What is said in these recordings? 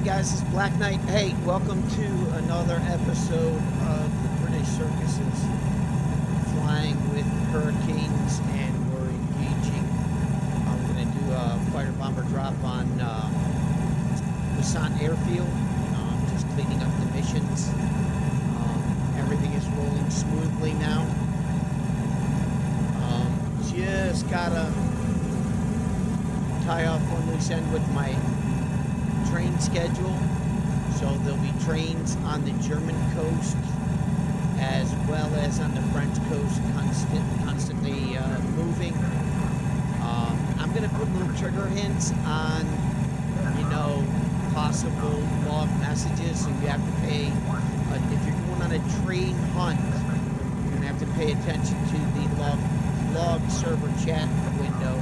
guys, it's Black Knight. Hey, welcome to another episode of the British Circuses, flying with Hurricanes, and we're engaging. I'm going to do a fighter bomber drop on Busan Airfield, just cleaning up the missions. Everything is rolling smoothly now. Just gotta tie off one loose end with my train schedule, so there'll be trains on the German coast as well as on the French coast, constantly moving. I'm going to put little trigger hints on, possible log messages, so you have to pay, if you're going on a train hunt, you're going to have to pay attention to the log server chat window,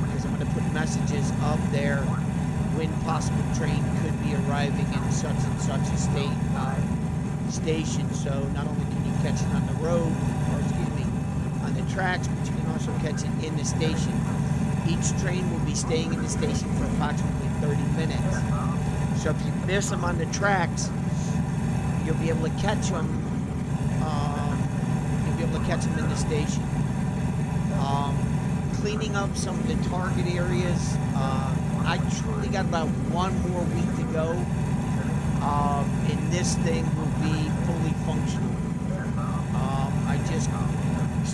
because I'm going to put messages up there when possible train could be arriving in such and such a station. So not only can you catch it on the road, on the tracks, but you can also catch it in the station. Each train will be staying in the station for approximately 30 minutes. So if you miss them on the tracks, you'll be able to catch them. In the station. Cleaning up some of the target areas. I truly got about one more week to go, and this thing will be fully functional. I just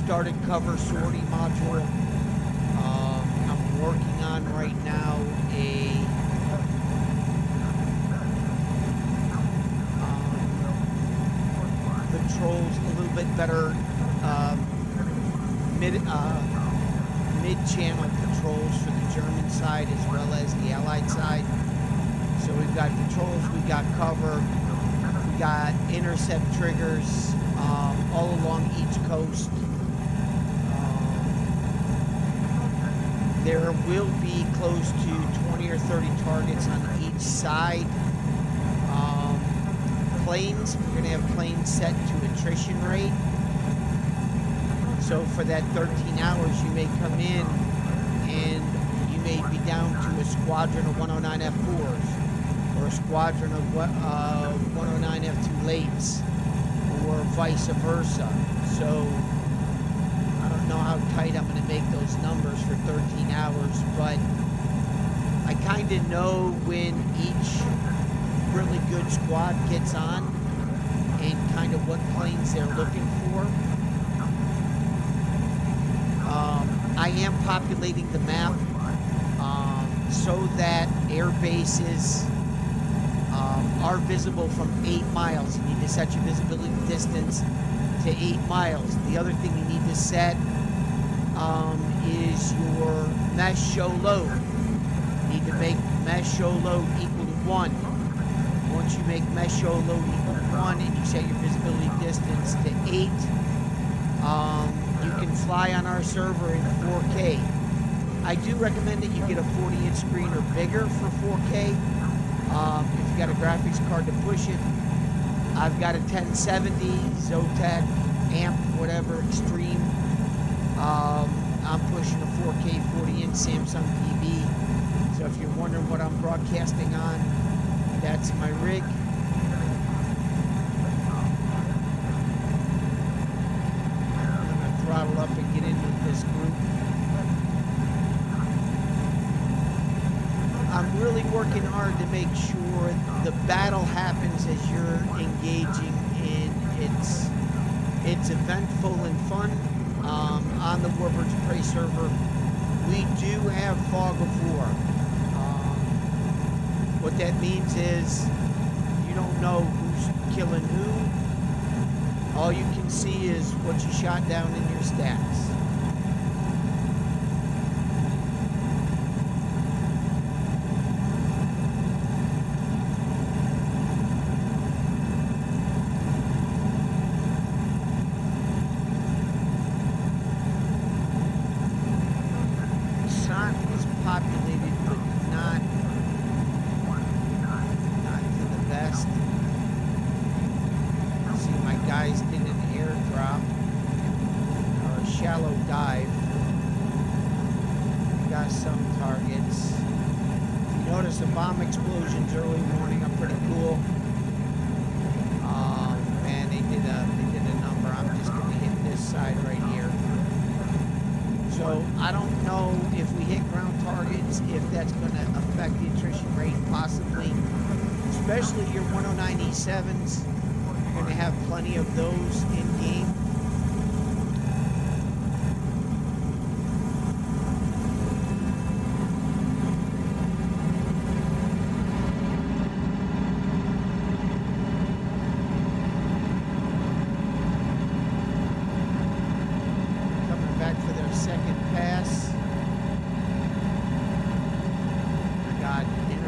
started cover sortie module. I'm working on right now patrols, a little bit better mid-channel patrols for the German side as well as the Allied side. So we've got patrols, we've got cover, we got intercept triggers all along each coast. There will be close to 20 or 30 targets on each side. Planes, we're going to have planes set to attrition rate. So for that 13 hours, you may come in and you may be down to a squadron of 109 F4s or a squadron of 109 F2 lates or vice versa. So I don't know how tight I'm going to make those numbers for 13 hours, but I kind of know when each really good squad gets on and kind of what planes they're looking for. I am populating the map so that air bases are visible from 8 miles. You need to set your visibility distance to 8 miles. The other thing you need to set is your mesh show load. You need to make mesh show load equal to 1. Once you make mesh show load equal to 1 and you set your visibility distance to 8, you can fly on our server in 4K. I do recommend that you get a 40-inch screen or bigger for 4K. If you got a graphics card to push it. I've got a 1070 Zotac amp, whatever, extreme. I'm pushing a 4K 40-inch Samsung TV. So if you're wondering what I'm broadcasting on, that's my rig. Throttle up and get in with this group. I'm really working hard to make sure the battle happens as you're engaging in. It's eventful and fun. On the Warbirds of Prey Server, we do have fog of war. What that means is you don't know who's killing who. All you can see is what you shot down in your stats. Busan is populated, but not to the best. See, my guys did an airdrop or a shallow dive. Got some targets. If you Notice the bomb explosions early morning are pretty cool. Man, they did a number. I'm just gonna hit this side right here. So I don't know if we hit ground targets, if that's gonna affect the attrition rate, possibly. Especially your 109E7s. You're gonna have plenty of those in game.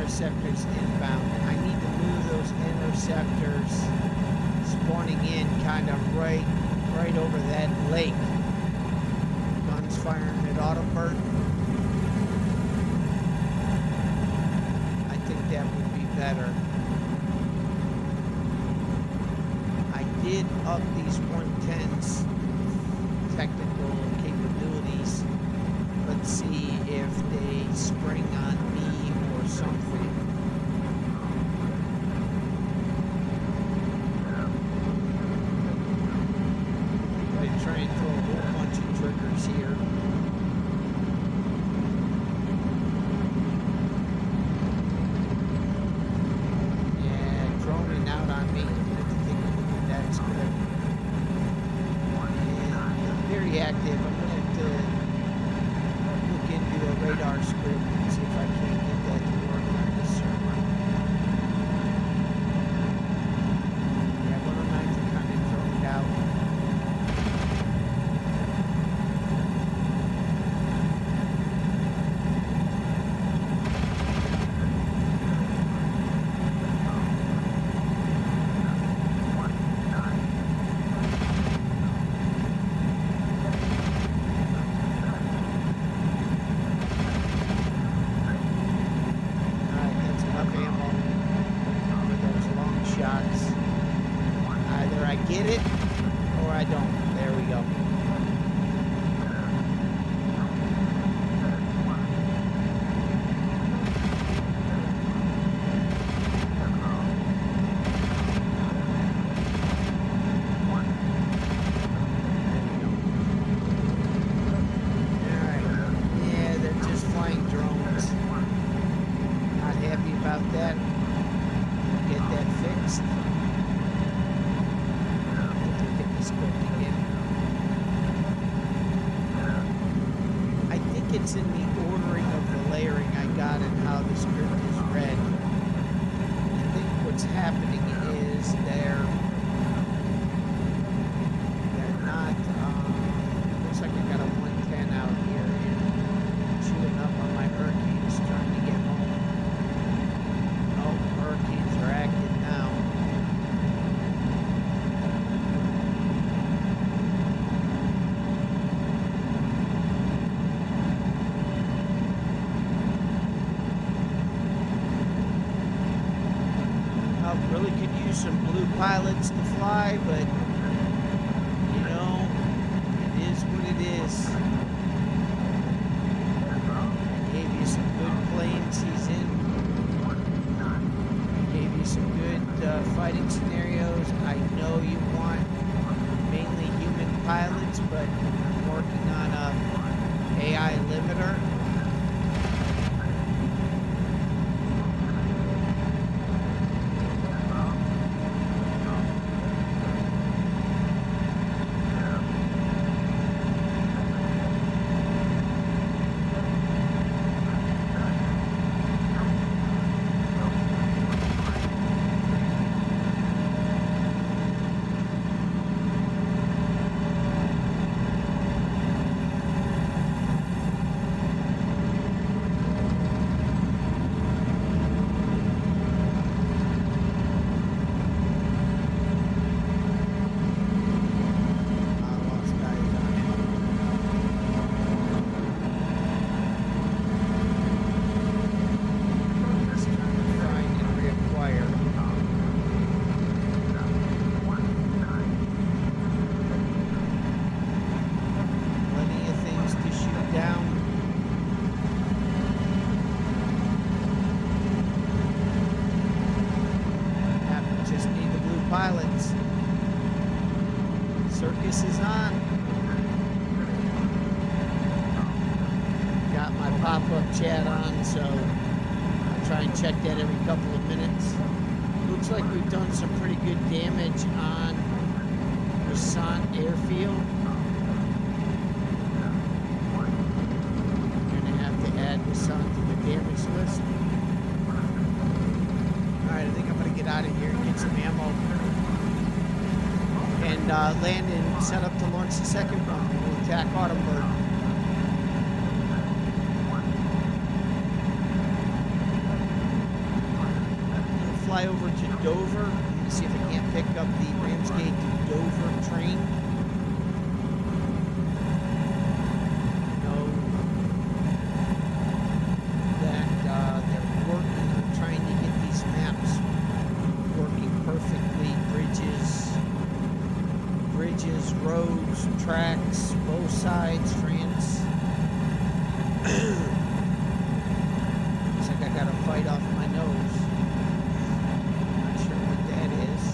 Interceptors inbound. I need to move those interceptors spawning in kind of right over that lake. Guns firing at Autobird. I think that would be better. I did up these 110s technical capabilities. Let's see if they spring on me or something. I try and throw a whole bunch of triggers here. Yeah, droning out on me. I have to take a look at that script. And very active. I'm going to have to look into a radar script and see if I can't get that to work on this server. Yeah, 109s are kind of droned out. Get it, or I don't. There we go. Alright. Yeah, they're just flying drones. Not happy about that. Get that fixed. I think it's in the ordering of the layering I got and how the script is read. I think what's happening is they're not, looks like I got a 110 out here and chewing up on my Hurricanes trying to get home. Oh, Hurricanes are active now. Really could use some blue pilots to fly, but you know, it is what it is. I gave you some good planes he's in. I gave you some good fighting scenarios. I know you want mainly human pilots, but I'm working on a AI limiter. Circus is on. Got my pop-up chat on, so I'll try and check that every couple of minutes. Looks like we've done some pretty good damage on Rassant Airfield. Gonna have to add Rassant to the damage list. Alright, I think I'm gonna get out of here and get some ammo. And land and set up to launch the second one. We'll attack Autumnbird. We'll fly over to Dover and see if I can't pick up the Ramsgate to Dover train. Know that they're working on trying to get these maps working perfectly. Bridges, roads, tracks, both sides, trans. Looks like I got a fight off my nose. Not sure what that is.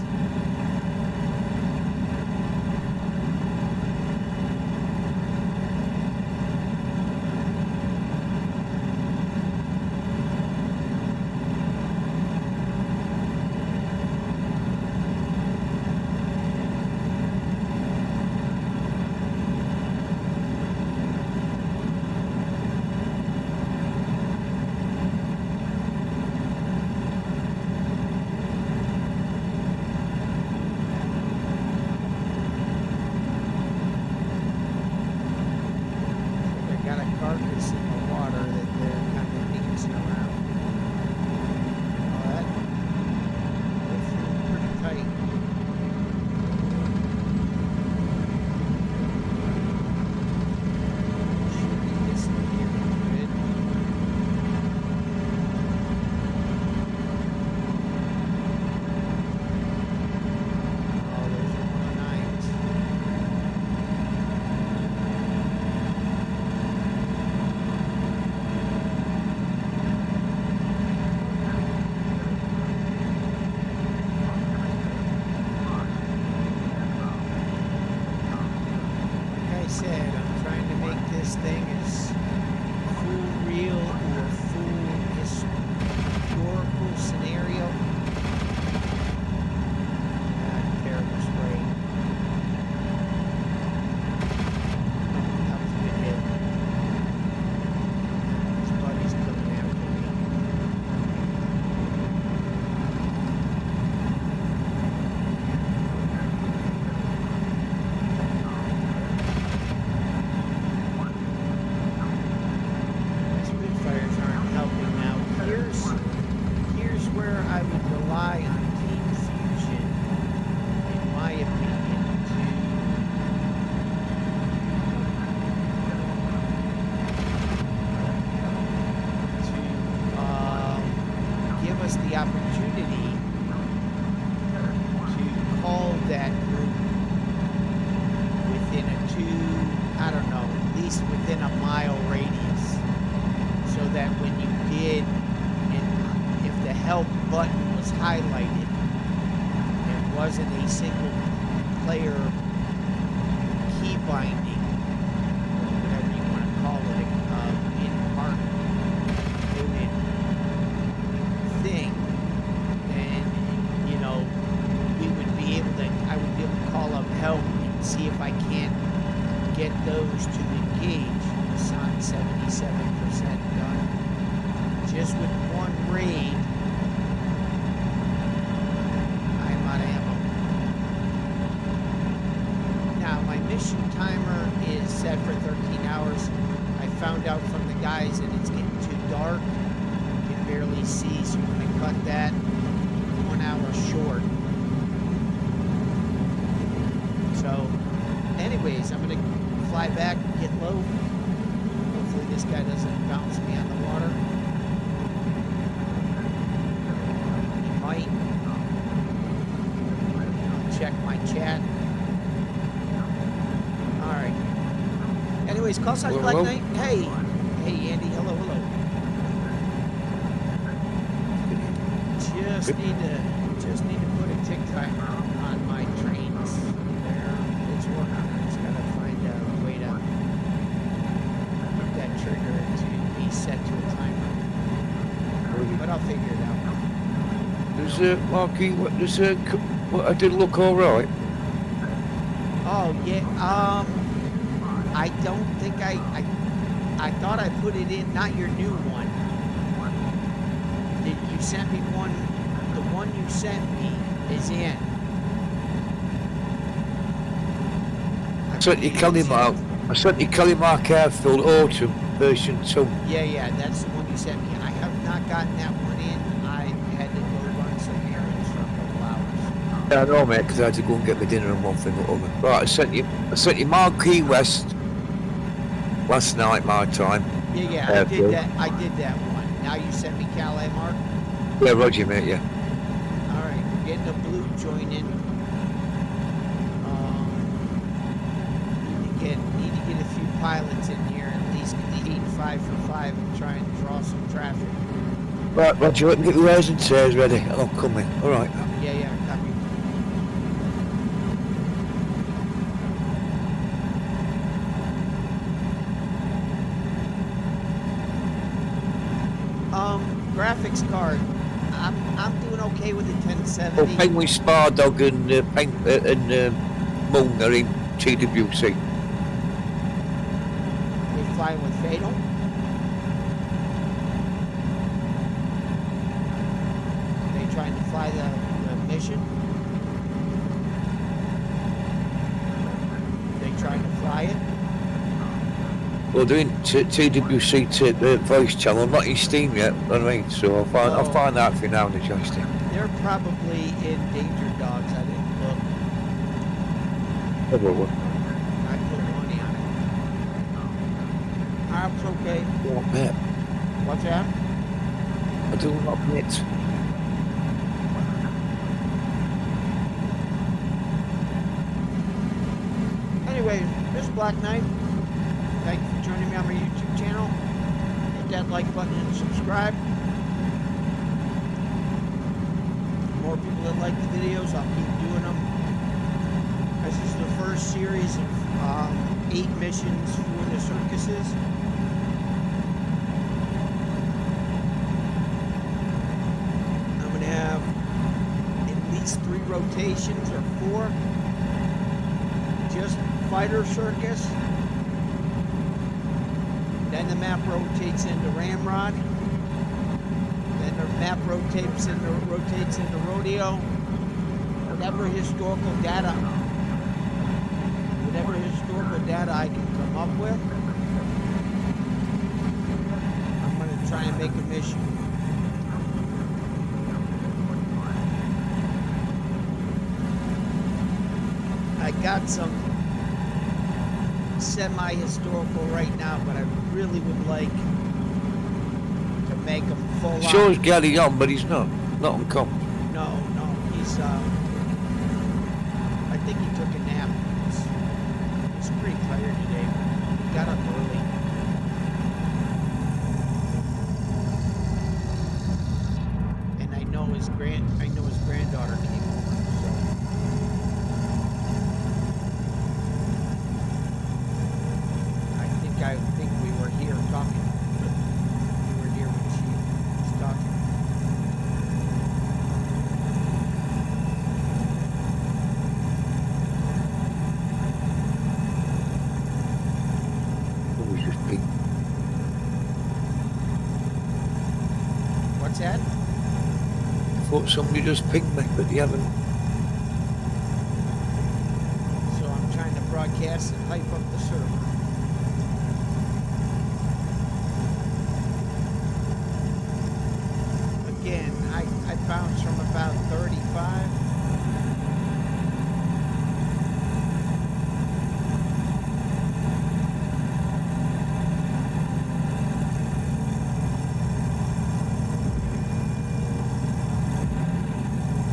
The opportunity to call that group within at least within a mile radius, so that when you did, and if the help button was highlighted, it wasn't a single player key binding, or whatever you want to call it, in part loaded thing, then we would be able to, I would be able to call up help and see if I can't get those to engage. It's on 77% done. Just with one raid, I'm out of ammo. Now my mission timer is set for 13 hours. I found out from the guys that it's getting too dark. Barely see, so we're going to cut that 1 hour short. So anyways, I'm going to fly back, get low. Hopefully this guy doesn't bounce me on the water. He might. I'll check my chat. Alright. Anyways, call sign Black Knight. Hey Andy, hello. Just need to put a tick timer on my trains. There, it's working. Marky, I did look all right. Oh yeah. I don't think I thought I put it in. Not your new one. Did you sent me one? The one you sent me is in. I sent you Kelly Mark Airfield Autumn version 2. Yeah, that's the one you sent me. I have not gotten that one in. I had to go run some errands for a couple hours. Yeah, I know, mate, because I had to go and get my dinner and one thing or other. Right, I sent you Marquee West last night, my time. Yeah, I did that one. Now you sent me Calais Mark? Yeah, Roger, mate, yeah. Alright, we're getting a blue join in. Need to get a few pilots in here, at least compete 5 for 5 and try and draw some traffic. Right, Roger, let me get the wares and tears ready, and I'll come in. Alright. Yeah, copy. Graphics card. I'm doing okay with the 1070. Well, Penguin Spar Dog and Moon are in TWC. They flying with Fatal. They trying to fly the mission. They trying to fly it. Well, they're in TWC voice channel. I'm not in Steam yet, I mean, so I'll find out for you now in the joystick. They're probably in Danger Dogs. I didn't look. I will. I put money on it. It's okay. Not bet. What's that? I do not bet. Anyway, this is Black Knight. Thank you for joining me on my YouTube channel. Hit that like button and subscribe. The more people that like the videos, I'll keep doing them. This is the first series of 8 missions for the circuses. I'm going to have at least 3 rotations or 4. Just fighter circus. Then the map rotates into Ramrod. Then the map rotates into Rodeo. Whatever historical data I can come up with, I'm going to try and make a mission. I got some semi-historical right now, but I really would like to make them full on. Shows Gary on, but he's not uncommon. No, he's I think he took a nap. He's pretty tired today. He got up early. And I know his granddaughter came over, so. I think we were here talking. We were here when she was talking. Oh, he's just big. What's that? I thought somebody just pinged me, but they haven't. So I'm trying to broadcast and hype up the server. Again, I bounced from about 35.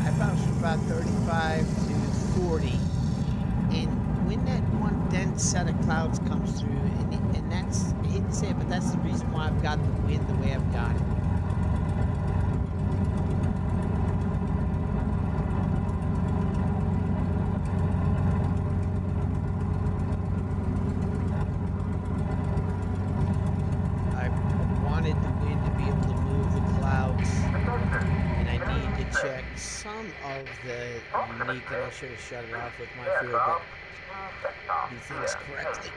I bounced from about 35 to 40. And when that one dense set of clouds comes through, and that's, I hate to say it, but that's the reason why I've got the wind the way I've got it. I wanted the wind to be able to move the clouds, and I need to check some of the unique, and I should have shut it off with my fuel, but do things correctly.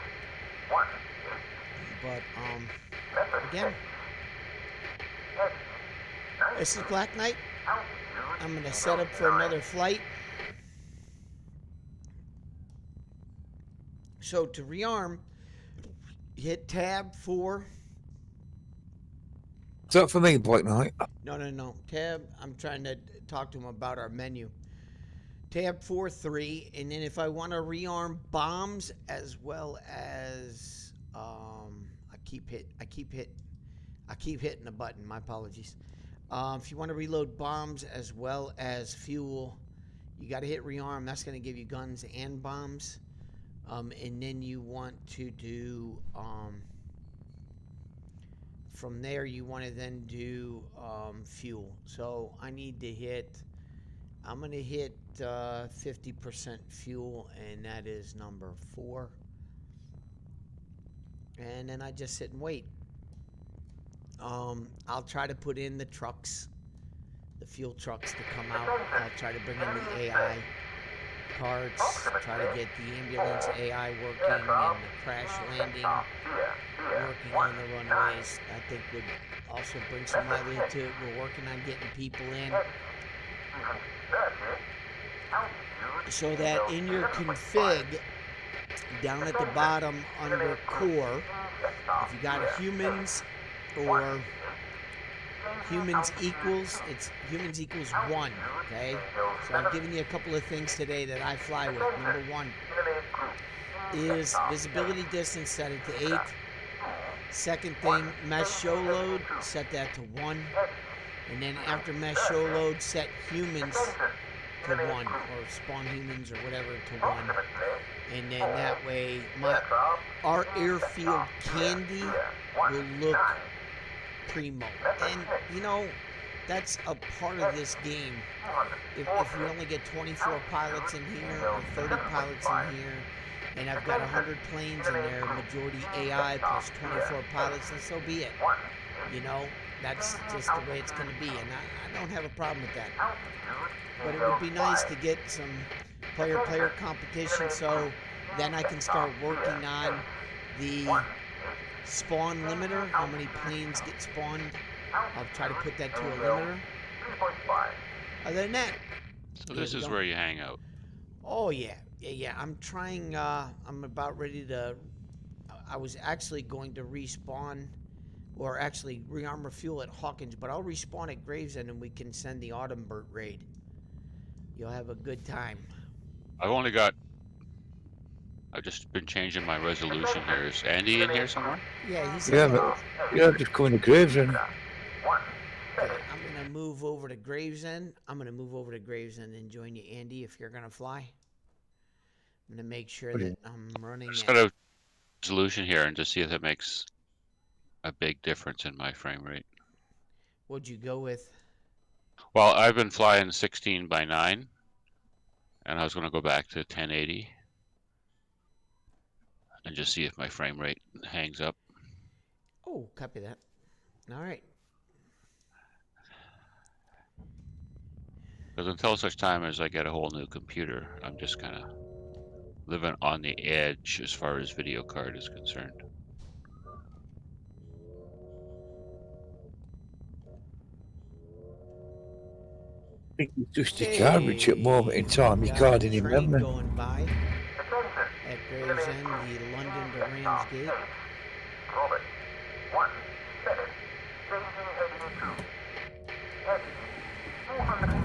But again, this is Black Knight. I'm gonna set up for another flight. So to rearm, hit tab 4. Is that for me, Black Knight? No. Tab, I'm trying to talk to him about our menu. Tab 4-3, and then if I want to rearm bombs as well as I keep hitting the button. My apologies. If you want to reload bombs as well as fuel, you got to hit rearm. That's going to give you guns and bombs. And then you want to do from there. You want to then do fuel. So I need to hit. I'm going to hit 50% fuel, and that is number 4. And then I just sit and wait. I'll try to put in the trucks, the fuel trucks to come out. I'll try to bring in the AI carts, try to get the ambulance AI working and the crash landing working on the runways. I think would also bring some livelihood to it. We're working on getting people in so that in your config down at the bottom under core, if you got humans or humans equals, it's humans equals 1, okay? So I've given you a couple of things today that I fly with. Number 1 is visibility distance, set it to 8. Second thing, mesh show load, set that to 1. And then after mesh show load, set humans to 1, or spawn humans or whatever to 1. And then that way, our airfield candy will look primo. And you know, that's a part of this game. If we only get 24 pilots in here or 30 pilots in here, and I've got 100 planes in there, majority AI plus 24 pilots, and so be it. You know, that's just the way it's going to be, and I don't have a problem with that. But it would be nice to get some player-player competition, so then I can start working on the spawn limiter, how many planes get spawned. I'll try to put that to a limiter. Other than that, so this is where you hang out. Oh yeah. I'm trying. I'm about ready to. I was actually going to respawn, or actually rearmor fuel at Hawkins, but I'll respawn at Gravesend, and we can send the Autumn Bird raid. You'll have a good time. I've just been changing my resolution here. Is Andy in here somewhere? Yeah, he's. Yeah, just going to Gravesend. Okay, I'm gonna move over to Gravesend. And join you, Andy, if you're gonna fly. I'm gonna make sure that I'm running. I just got a resolution here and just see if it makes a big difference in my frame rate. What'd you go with? Well, I've been flying 16:9, and I was going to go back to 1080 and just see if my frame rate hangs up. Oh, copy that. All right. Because until such time as I get a whole new computer, I'm just kind of living on the edge as far as video card is concerned. I think it's just a garbage at the moment in time. You can't even remember. Going by at Gravesend, the London to Ramsgate. Robert, 1 second. Changing heading 2. Heading 200 feet.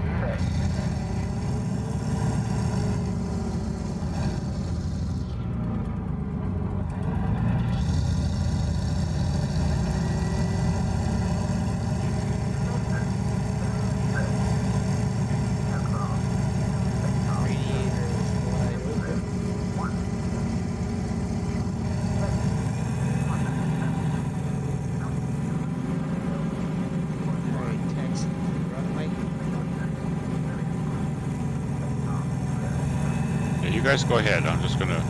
You guys go ahead. I'm just gonna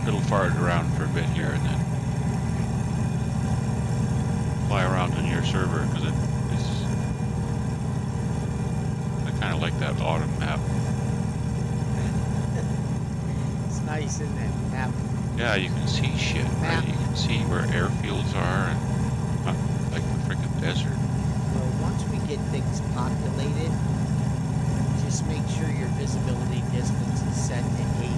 fiddle fart around for a bit here and then fly around on your server because kind of like that autumn map. It's nice, isn't it? Map. Yeah, you can see shit, Map. right? You can see where airfields are and like the freaking desert. Well, once we get things populated, just make sure your visibility distance is set to 8.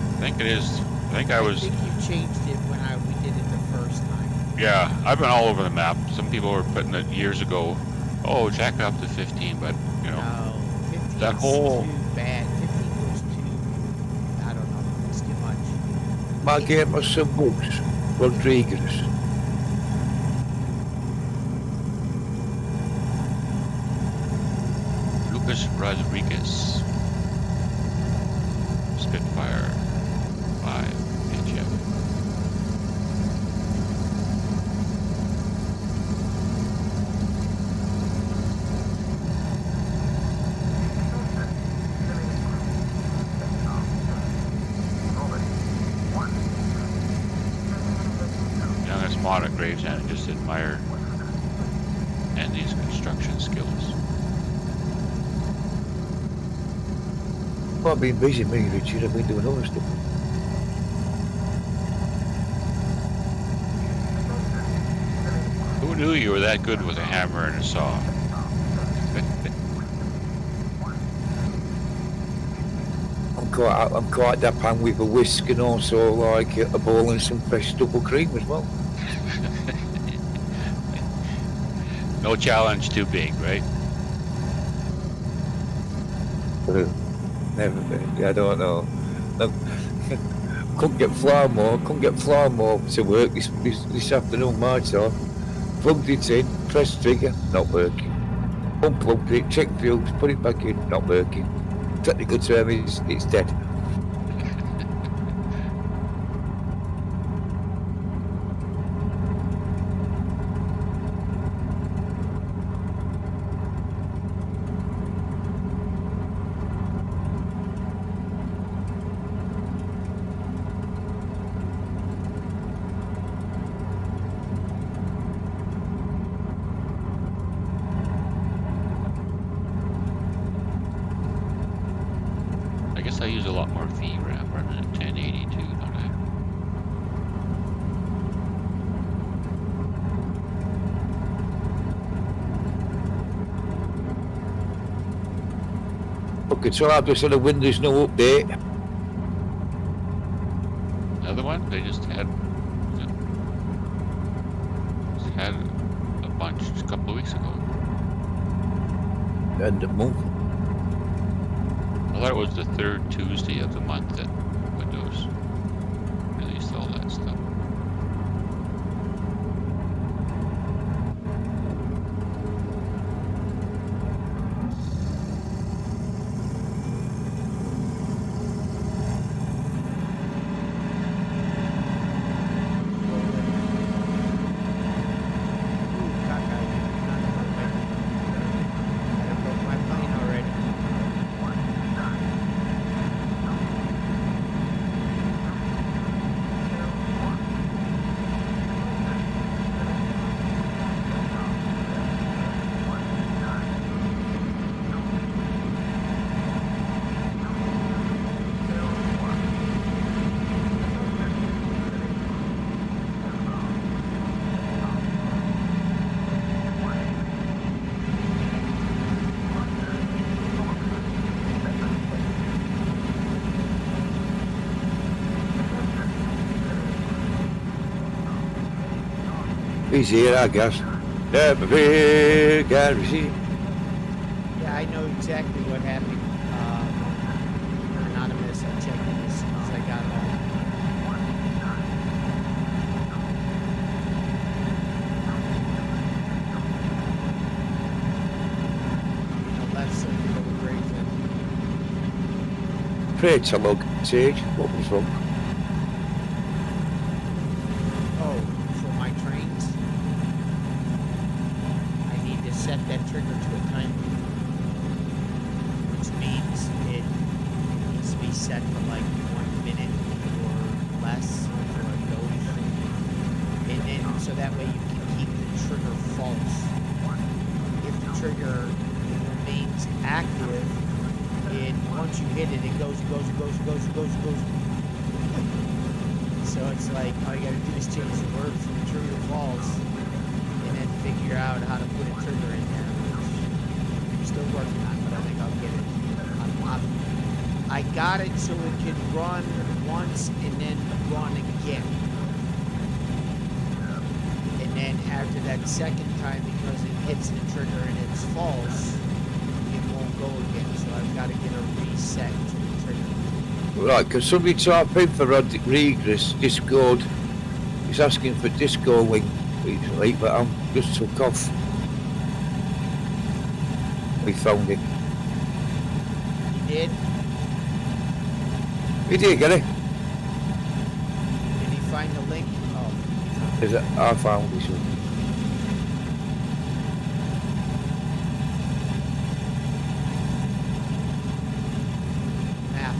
I think it is. I think I was. think you changed it when we did it the first time. Yeah, I've been all over the map. Some people were putting it years ago. Oh, jack it up to 15, but you know. No, 15 that whole- too bad. 15 goes too. I don't know. It's too much. My game was some books. Rodriguez. Lucas Rodriguez. Spitfire 5 HF. Youngest mod at Gravesend and just admire Andy's construction skills. I've been busy, me, Richard. I've been doing other stuff. Who knew you were that good with a hammer and a saw? I'm quite that pan with a whisk and also like a bowl and some fresh double cream as well. No challenge too big, right? Never been. I don't know. Couldn't get flour more to work this afternoon, my time. Plugged it in, pressed trigger, not working. Unplugged it, checked fuse, put it back in, not working. Technical term is it's dead. I guess I use a lot more VRAF running at 1082, don't I? Okay, so I've just had a Windows no update. Another one? They just had a bunch a couple of weeks ago. End of month. I thought it was the third Tuesday of the month that Windows released all that stuff. Ooh, cockeyed. I broke my plane already. He's here, I guess. Never fear, can't receive. Yeah, I know exactly what happened. Anonymous, I checked it as soon as I got home. The left side of the Gravesend. Pray to log, Sage. What was wrong? Oh, for my trains, I need to set that trigger to a timer, which means it needs to be set for like 1 minute or less before it goes. And then, so that way you can keep the trigger false. If the trigger, active, and once you hit it, it goes. So it's like all you gotta do is change the word from true to false, and then figure out how to put a trigger in there, which I'm still working on, but I think I'll get it. I got it so it can run once and then run again. And then after that second time, because it hits the trigger and it's false, it won't go again. So I've got to get a reset to the trigger. Right, because somebody typed in for Regress, Discord. He's asking for Discord link recently, but I'm just took off. We found it. You did? He did get it. Did he find the link? Oh. Is it? I found this one. Map.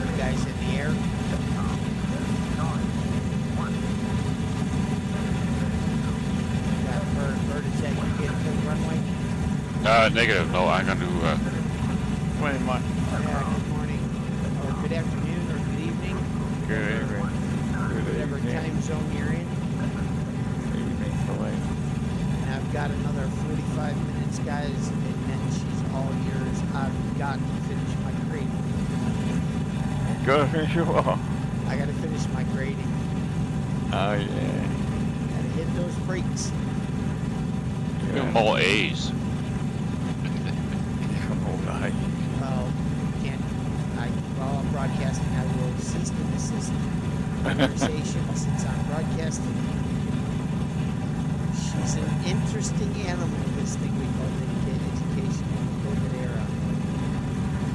You guys in the air? Bird, is that you getting to the runway? Negative. No, I'm going to. Wait, Mike. Yeah, good morning, or good afternoon, or good evening, Good evening. whatever time zone you're in. Evening away. And I've got another 45 minutes, guys, and then she's all yours. I've got to finish my grading. Gotta finish your what? I got to finish my grading. Oh, yeah. Got to hit those brakes. Give them all A's. All right. Well, can't. While I'm broadcasting, I will cease and desist conversation since I'm broadcasting. She's an interesting animal, this thing we call education in the COVID era.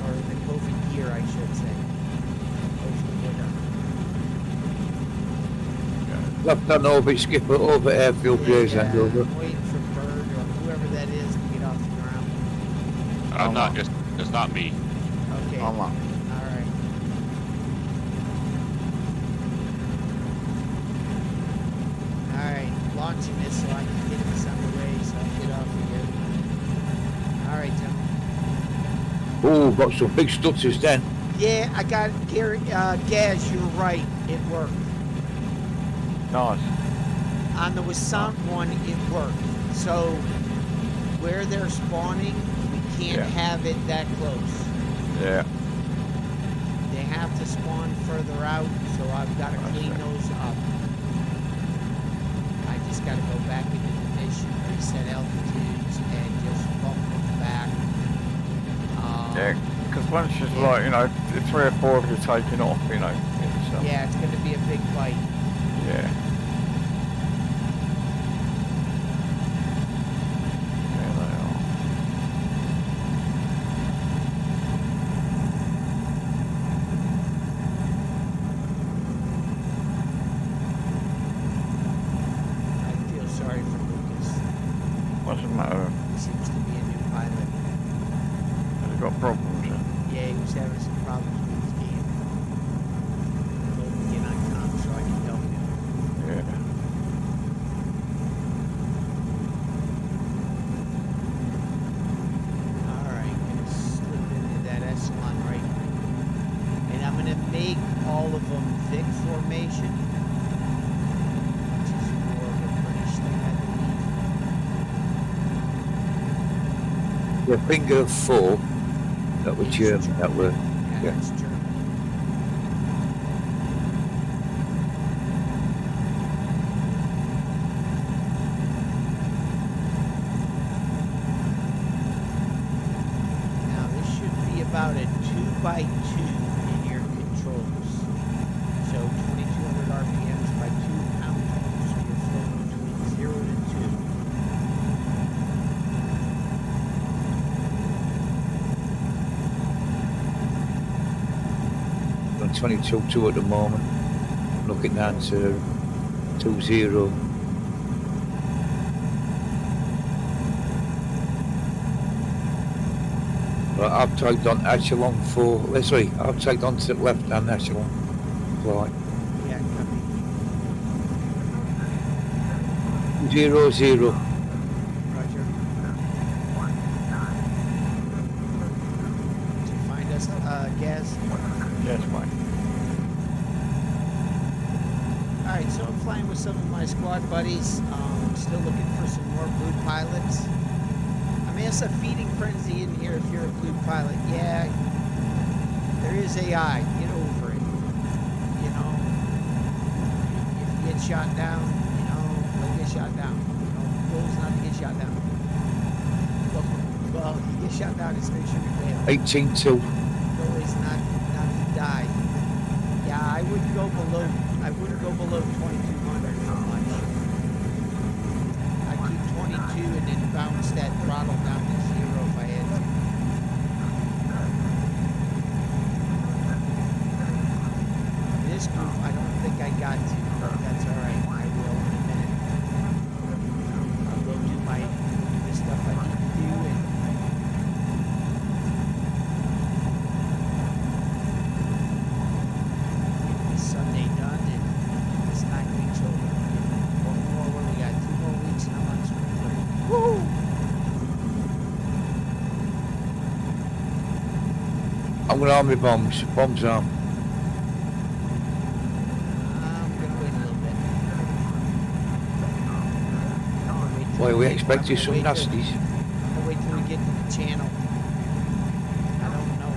Or the COVID year, I should say. COVID era. Left on orbit, skipper over airfield base and over. I'm waiting for Bird or whoever that is to get off the ground. I'm not. It's not me. Okay. I'm on. All right. All right. Launching this so I can get this underway so I can get off of here. All right, Tim. Oh, got some big stutters then. Yeah, I got Gary. Gaz, you're right. It worked. Nice. On the Wasant one, it worked. So where they're spawning, we can't Yeah. have it that close. Yeah. They have to spawn further out, so I've got to clean Gotcha. those up. I just got to go back into the mission, reset altitudes, and just bump them back. Yeah. Because once it's Yeah. like, 3 or 4 of you taking off, it's, Yeah, it's going to be a big fight. yeah. There they are. I feel sorry for Lucas. What's the matter? He seems to be a new pilot. Has he got problems? Yeah, he was having some problems with his game. I told him to get on comms so I can help him. Yeah. Alright, gonna slip into that echelon right. And I'm gonna make all of them Vic formation. Which is more of a British thing, I believe. The finger of 4. That was German, that were. Yeah, Yeah. that's German. Now this should be about a 2x2 in your controls. So 2200 RPMs by 2 pound tones. So you're flowing between 0 to 2. 22.2 at the moment. Looking down to 2.0. Right, I've tagged on echelon 4. Sorry, I've tagged on to the left hand echelon. Right. Yeah, copy. 200. Roger. Did you find us, Gaz? Yes, mate. Alright, so I'm flying with some of my squad buddies. Still looking for some more blue pilots. I mean, it's a feeding frenzy in here if you're a blue pilot. Yeah, there is AI. Get over it. You know, if you get shot down, you know, don't get shot down. You know, the goal is not to get shot down. Well, you get shot down, it's make sure you fail. 18-2. The goal is not to die. Yeah, I wouldn't go below 2,200 for much. I keep 22 and then bounce that throttle down to 0 if I had to. This group, I don't think I got to, but that's alright. I will in a minute. I'll go do the stuff I need to do and get this Sunday done and it's 9 weeks over. One more, what do we got? 2 more weeks and I'm on spring break. Woo! I'm gonna arm my bombs. Bombs arm. I'm gonna wait a little bit. I'm gonna wait till Boy, we get- expect you I'm some gonna wait till- nasties. I'm gonna wait till we get to the channel. I don't know.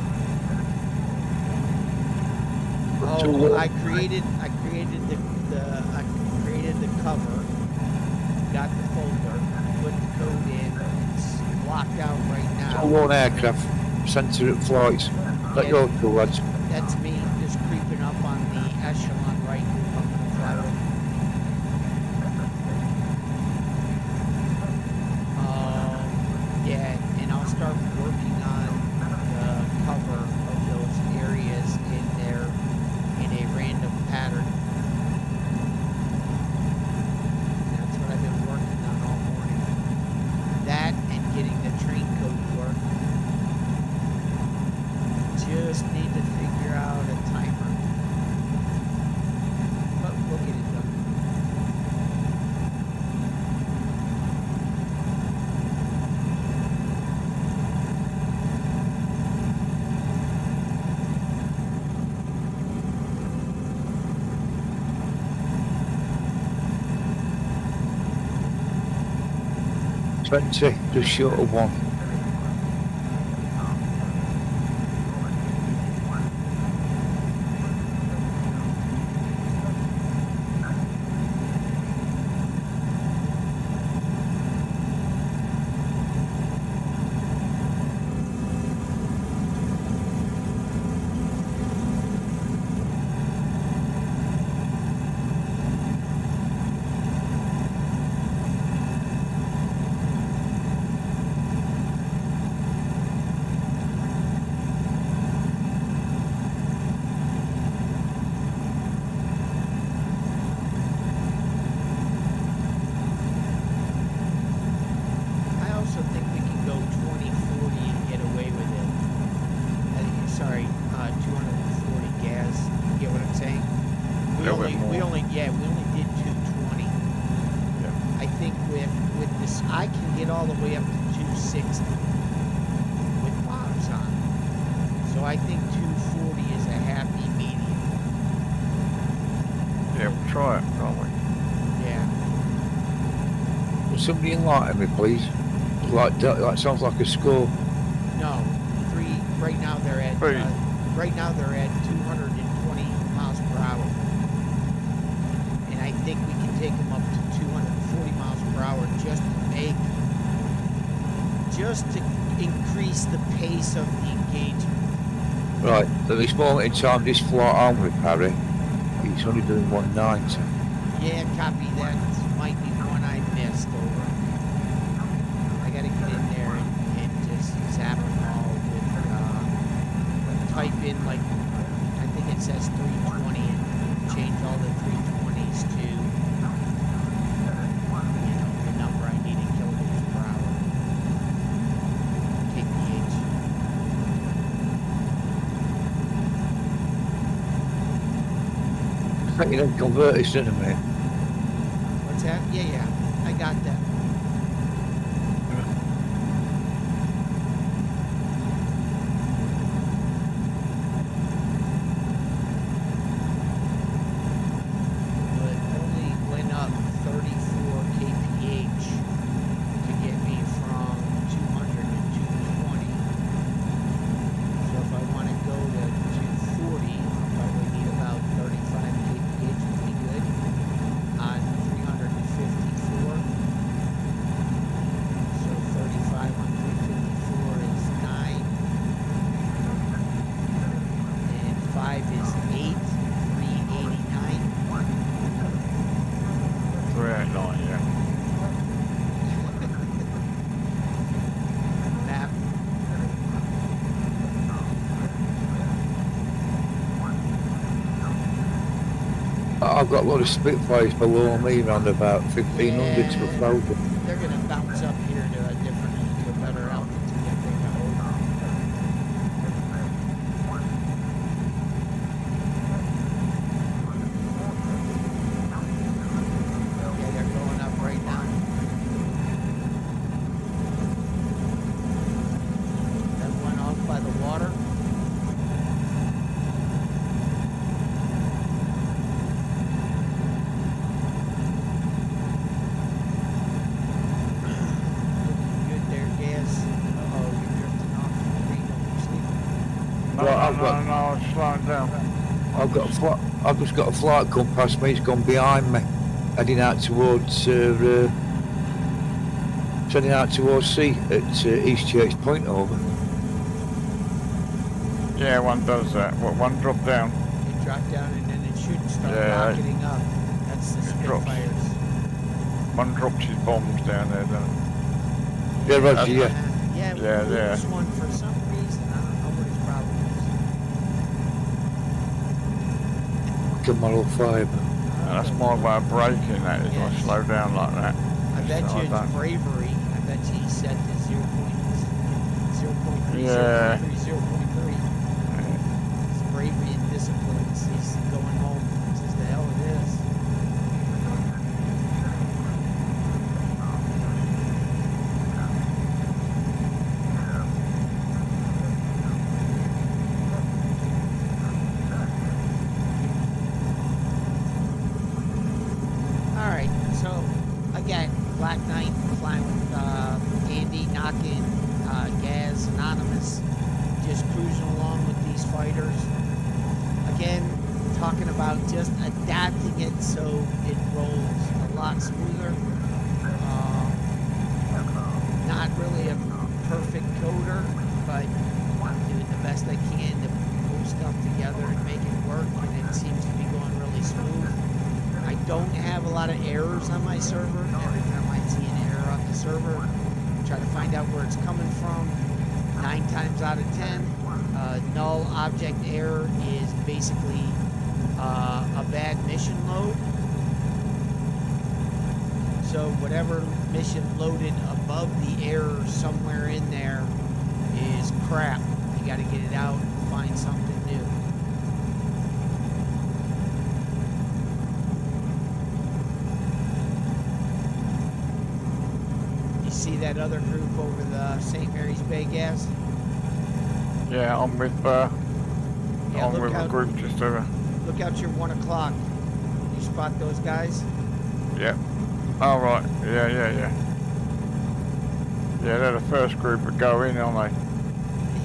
Too Oh, I created the cover, got the folder, put the code in. It's blocked out right now. All one aircraft. Center at flights. Let go, two lads. That's me just creeping up on the echelon right here. I'm gonna fly over. Yeah, and I'll start working on the cover of those areas in a random pattern. That's what I've been working on all morning. That and getting the train code to work. Just need to figure out a timer. But we'll get it done. Twenty, just short of one. I also think we can go 2040 and get away with it. Sorry, 240 gas. You get what I'm saying? We Little bit only more. did 220. Yeah. I think with this, I can get all the way up to 260 with bombs on. So I think 240 is a happy medium. Yeah, we'll try it, can't we? Yeah. Will somebody enlighten me, please? That sounds like a score. No, right now they're at Three. right now they're at 220 miles per hour, and I think we can take them up to 240 miles per hour just to increase the pace of the engagement. Right, at this moment in time, this flight I'm with Harry, it's only doing 190. Yeah, copy that. Might be one I missed over. I gotta get in there and just zap them all with, type in like, I think it says 320 and change all the 320s to, the number I need in kilometers per hour. kph. I think you don't convert this, didn't it, mate? What's that? Yeah. I got that. But only went up 34 kph to get me from 200 to 220. So if I want to go to 240, I'll probably need about 35 kph would be good on 354. So 35 on 354 is 9. And 5 is 8. 389. 389, yeah. Map. I've got a lot of Spitfires below me around about 1500 to 1000. They're gonna bounce up here to a different, to a better altitude, I think. I hope. Yeah, they're going up right now. That one off by the water. Looking good there, Gaz. Uh-oh, you're drifting off. Reno, you sleeping? No, Well, no, I've got- no, no, it's slowing down. I've just got a flight come past me. It's gone behind me, heading out towards heading out towards sea at East Church Point. Over. Yeah, one does that. What, one drop down? It dropped down and then it should start Yeah, rocketing up. That's the it drops. Spitfires. One drops his bombs down there, doesn't it? Yeah, Roger. That's- Yeah. Yeah, we Yeah, lose yeah. one for some reason. I don't know what his problem is. Come on, fibre. That's my way of braking that, is I Yes. slow down like that. I bet So you it's don't- bravery. I bet you he set to 0.3, Yeah. 0.3, 0.3. It's bravery and discipline. He's going home. It's just the hell it is. All right, so again, Black Knight flying with Andy, knocking Gaz, Anonymous, just cruising along with these fighters. Again, talking about just adapting it so it rolls a lot smoother. Not really a perfect coder, but doing the best I can to pull stuff together and make it work, and it seems to be going really smooth. I don't have a lot of errors on my server. Every time I see an error on the server, try to find out where it's coming from. 9 times out of 10, null object error is basically a bad mission load. So whatever mission loaded above the error somewhere in there is crap. You got to get it out and find something new. You see that other group over the St. Mary's Bay gas? Yeah, I'm with Yeah, I'm look with a out, group just over. look out your 1 o'clock. You spot those guys? Yeah. Oh right. Yeah, yeah, yeah. Yeah, they're the first group that go in, aren't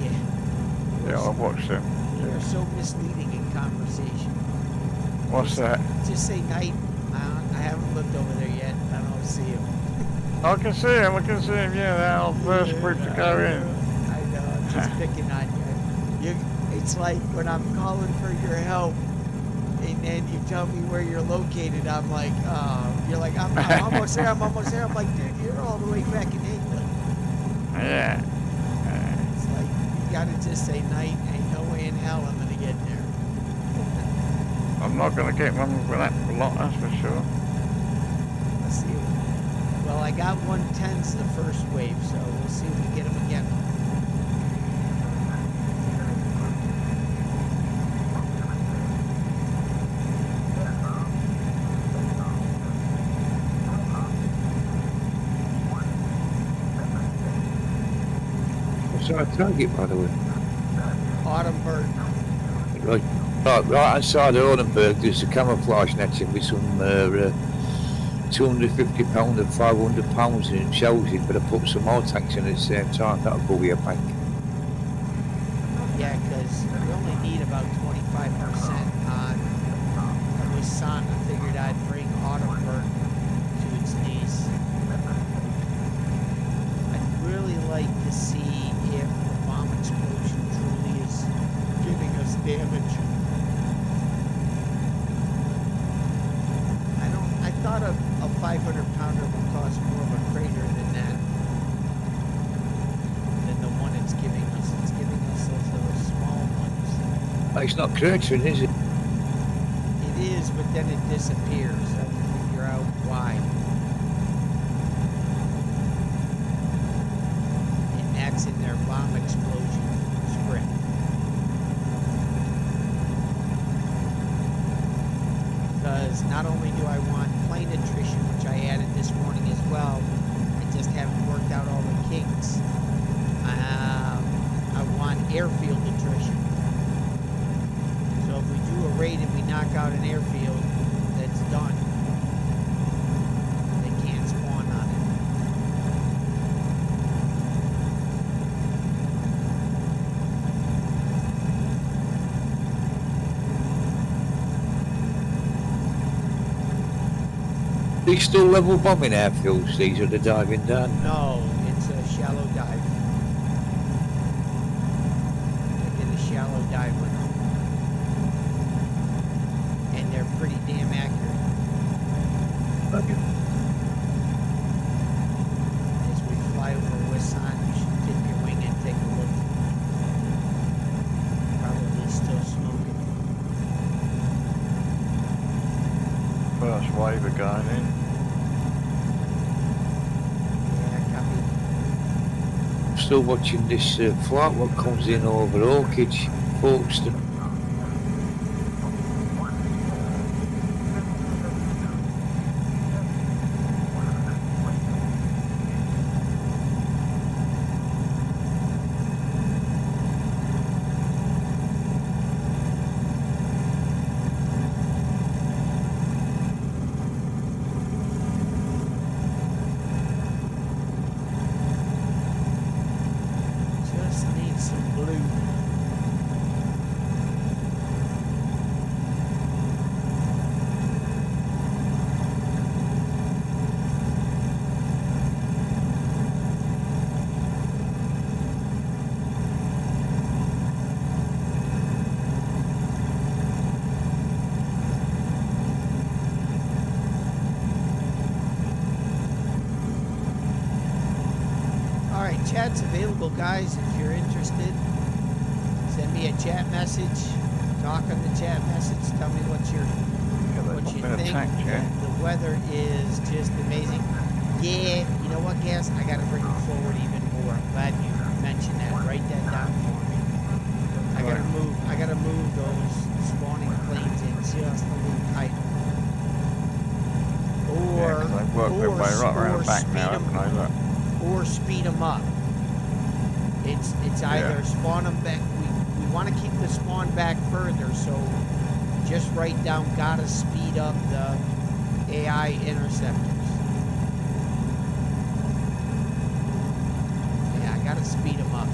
Yeah. they? Yeah, I watched them. You're so misleading in conversation. What's that? Just say night. I haven't looked over there yet. I don't see him. I can see him. Yeah, they're the first group to go in. I know. I'm just picking on you. It's like when I'm calling for your help, and then you tell me where you're located. I'm like, you're like, I'm almost there. I'm almost there. I'm like, dude, you're all the way back in England. Yeah. It's like you gotta just say night. Ain't no way in hell I'm gonna get there. I'm not gonna get one with that lot, that's for sure. Let's see. Well, I got 110s the first wave, so we'll see if we get them again. What's our target, by the way? Autumnburg. Right, right outside of Odenburg, there's a camouflage netting with some £250 and £500 in shells in, but I put some more tanks in at the same time. That'll go with your bank. Yeah, because we only need about 25% on Wisconsin. I figured I'd bring Autumnburg to its knees. I'd really like to see if the bomb explosion truly is giving us damage. I thought a 500-pounder would cause more of a crater than that. Than the one it's giving us. It's giving us those little small ones. It's not cratering, is it? It is, but then it disappears. I have to figure out why. And that's in their bomb explosion script. Because not only do I want plane attrition, which I added this morning as well, I just haven't worked out all the kinks. I want airfield attrition. So if we do a raid and we knock out an airfield, that's done. They can't spawn on it. They still level bombing airfields, these are the diving down. No, it's a shallow dive. I did a shallow dive with them. And they're pretty damn accurate. As we fly over Wisconsin, you should tip your wing and take a look. Probably still smoking. First wave of going in. Yeah, copy. Still watching this flight what comes in over Oakage, Folkestone. Just need some blue. Alright, chat's available, guys, if you're interested. Send me a chat message. Talk on the chat message. Tell me what you think. The weather is just amazing. Yeah, you know what, Gas? I gotta bring it forward even more. I'm glad you mentioned that. Write that down for me. I gotta move those spawning planes in just a little tighter. Or, I've worked their way right around back now, haven't I? Look. Or speed them up. It's either spawn them back. We want to keep the spawn back further, so just write down gotta speed up the AI interceptors. Yeah, I gotta speed them up.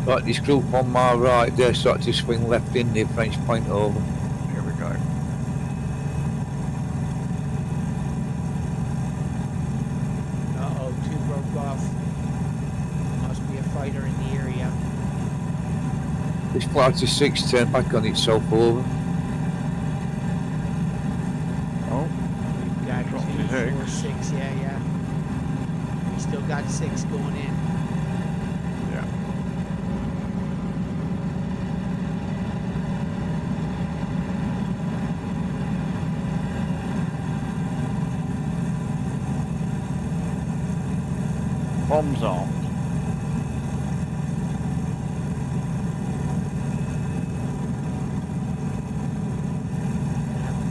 Like this group on my right, they're starting to swing left in the French point over. Here we go. Uh-oh, two broke off. Must be a fighter in the area. This flight is 6 turned back on itself over. Oh, We've got dropped his 2, 4, eggs. 6, yeah. got 6 going in. Yeah. Bombs armed.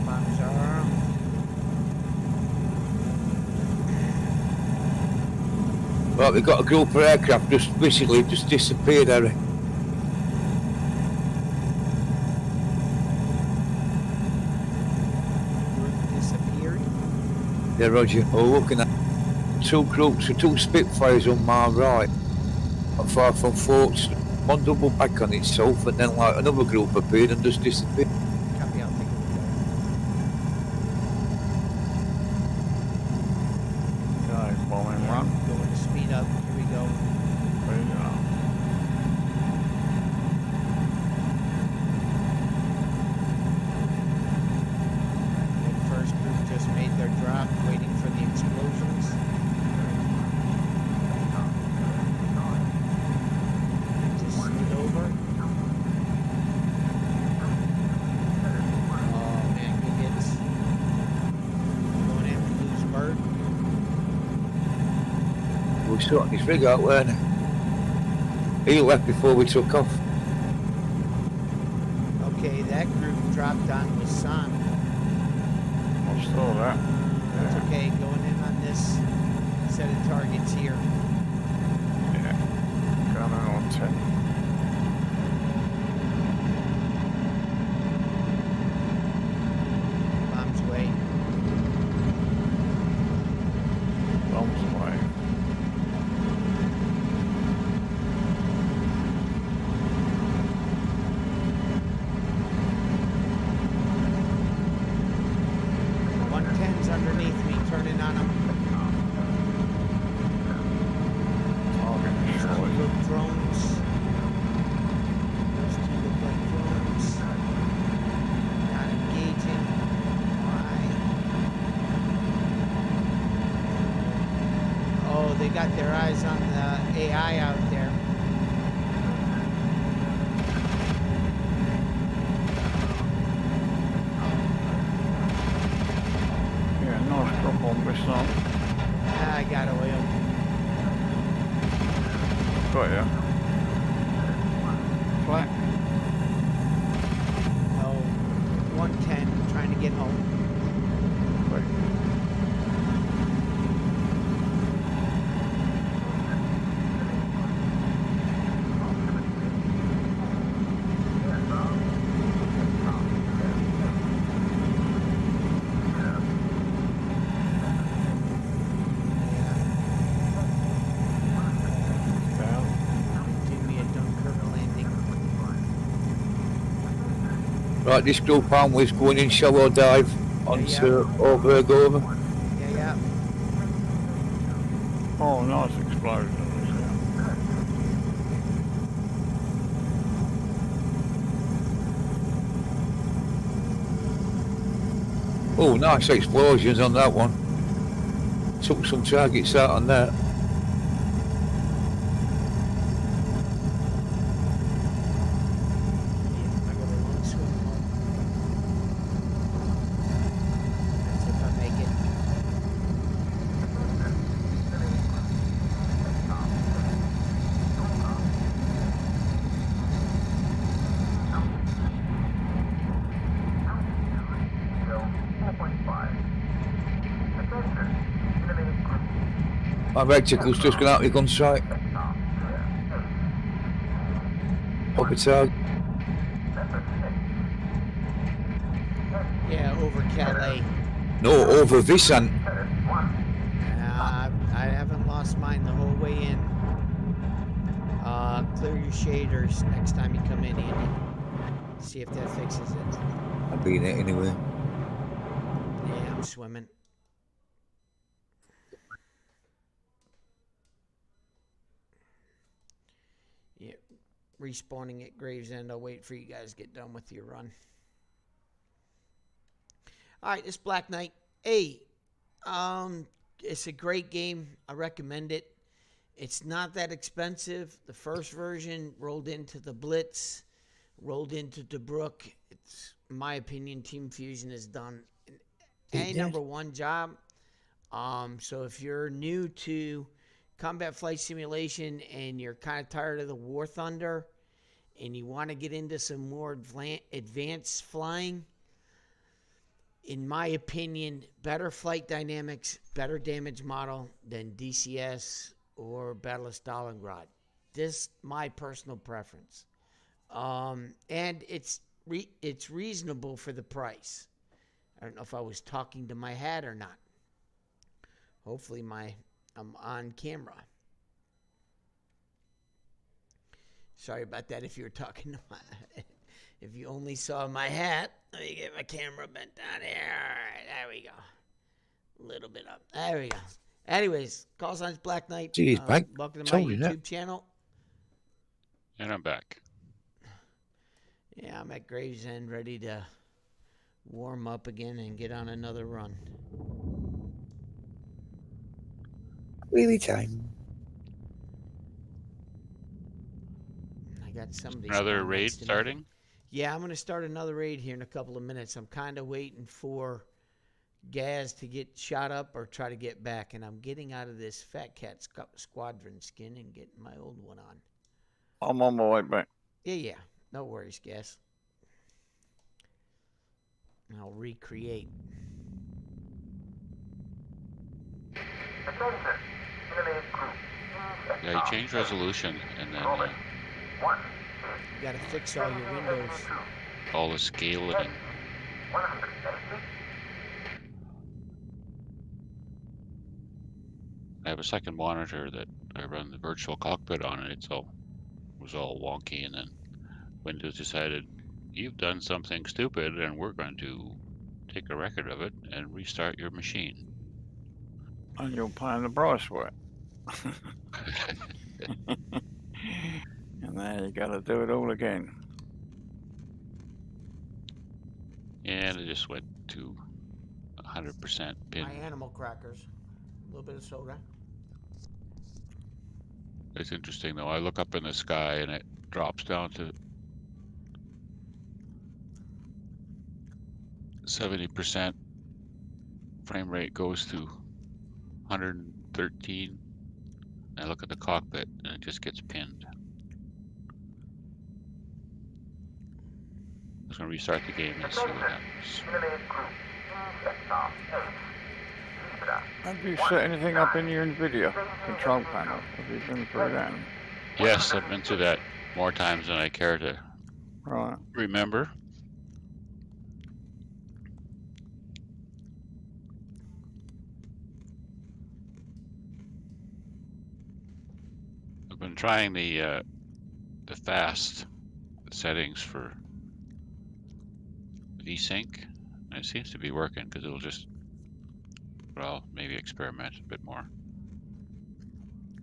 Bombs are armed. Right, we've got a group of aircraft just basically just disappeared, Harry. Disappeared. Yeah, Roger. We're looking at 2 groups of 2 Spitfires on my right, not far from Forts. One double back on itself, and then like another group appeared and just disappeared. Copy, I'll take a look Okay, bombing at run. it. Going to speed up. Here we go. There you go. That first group just made their drop, waiting for the explosions. Just slid over. Oh man, good hits. Going in for loose bird. We were sorting his rig out, weren't he? He left before we took off. Okay, that group dropped on Wasan. I saw that. That's okay, going in on this set of targets here. Yeah. Gun on 10. Bombs away. Bombs away. Underneath me, turning on them. Target destroyed. Look, drones. Those 2 look like drones. Not engaging. Why? Oh, they got their eyes on the AI out there. Nice drop on missile. I got oil. Got ya. Flat. Oh, 110, trying to get home. Quick. Right, this group on was going in shallow dive onto over Gorman. Yeah, yeah. Oh, nice explosion. Oh, nice explosions on that one. Took some targets out on that. I got a long swim home. That's if I make it. My reticle's just gone out of the gun sight. Up a target. Yeah, over Calais. No, over Vicent. I haven't lost mine the whole way in. Clear your shaders next time you come in, Andy. See if that fixes it. I've been it anyway. Yeah, I'm swimming. Yeah, respawning at Gravesend. I'll wait for you guys to get done with your run. All right, this Black Knight. Hey, it's a great game. I recommend it. It's not that expensive. The first version rolled into the Blitz, rolled into DeBrook. It's, in my opinion, Team Fusion has done a #1 job. So if you're new to combat flight simulation and you're kind of tired of the War Thunder and you want to get into some more advanced flying, in my opinion, better flight dynamics, better damage model than DCS or Battle of Stalingrad. This my personal preference. And it's reasonable for the price. I don't know if I was talking to my hat or not. Hopefully I'm on camera. Sorry about that if you were talking to if you only saw my hat. Let me get my camera bent down here. All right, there we go. A little bit up. There we go. Anyways, call signs Black Knight. See, he's back. Welcome to my Totally YouTube channel. And I'm back. Yeah, I'm at Gravesend, ready to warm up again and get on another run. Really time. I got somebody. Another raid starting? Yeah, I'm going to start another raid here in a couple of minutes. I'm kind of waiting for Gaz to get shot up or try to get back, and I'm getting out of this Fat Cat Squadron skin and getting my old one on. I'm on my way back. Yeah. No worries, Gaz. I'll recreate. Attention, enemy group. Yeah, you change resolution and then One. You got to fix all your windows. all the scaling. 180. I have a second monitor that I run the virtual cockpit on, and it was all wonky, and then Windows decided, you've done something stupid and we're going to take a record of it and restart your machine. And you're paying the price for it. And then you gotta do it all again. And it just went to 100% pin. My animal crackers. A little bit of soda. It's interesting though, I look up in the sky and it drops down to 70%. Frame rate goes to 113. I look at the cockpit and it just gets pinned. I'm just gonna restart the game and see what happens. Enemy group. Sector 8. Libra. Have you set anything up in your NVIDIA control panel? Have you been through that? Yes, I've been through that more times than I care to Right. remember. I've been trying the fast settings for VSync, and it seems to be working because it'll just, well, maybe experiment a bit more.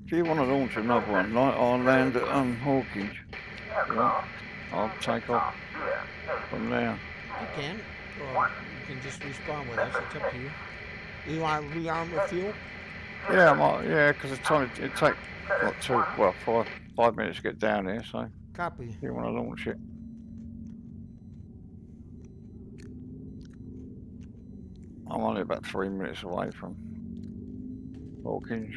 If you want to launch another one, like I'll land at Hawkins, yeah, I'll take off from there. You can. Or you can just respawn with us. It's up to you. You want to rearm the fuel? Yeah, I might, yeah, because it takes what, 5 minutes to get down here, so Copy. if you want to launch it. I'm only about 3 minutes away from Hawkins.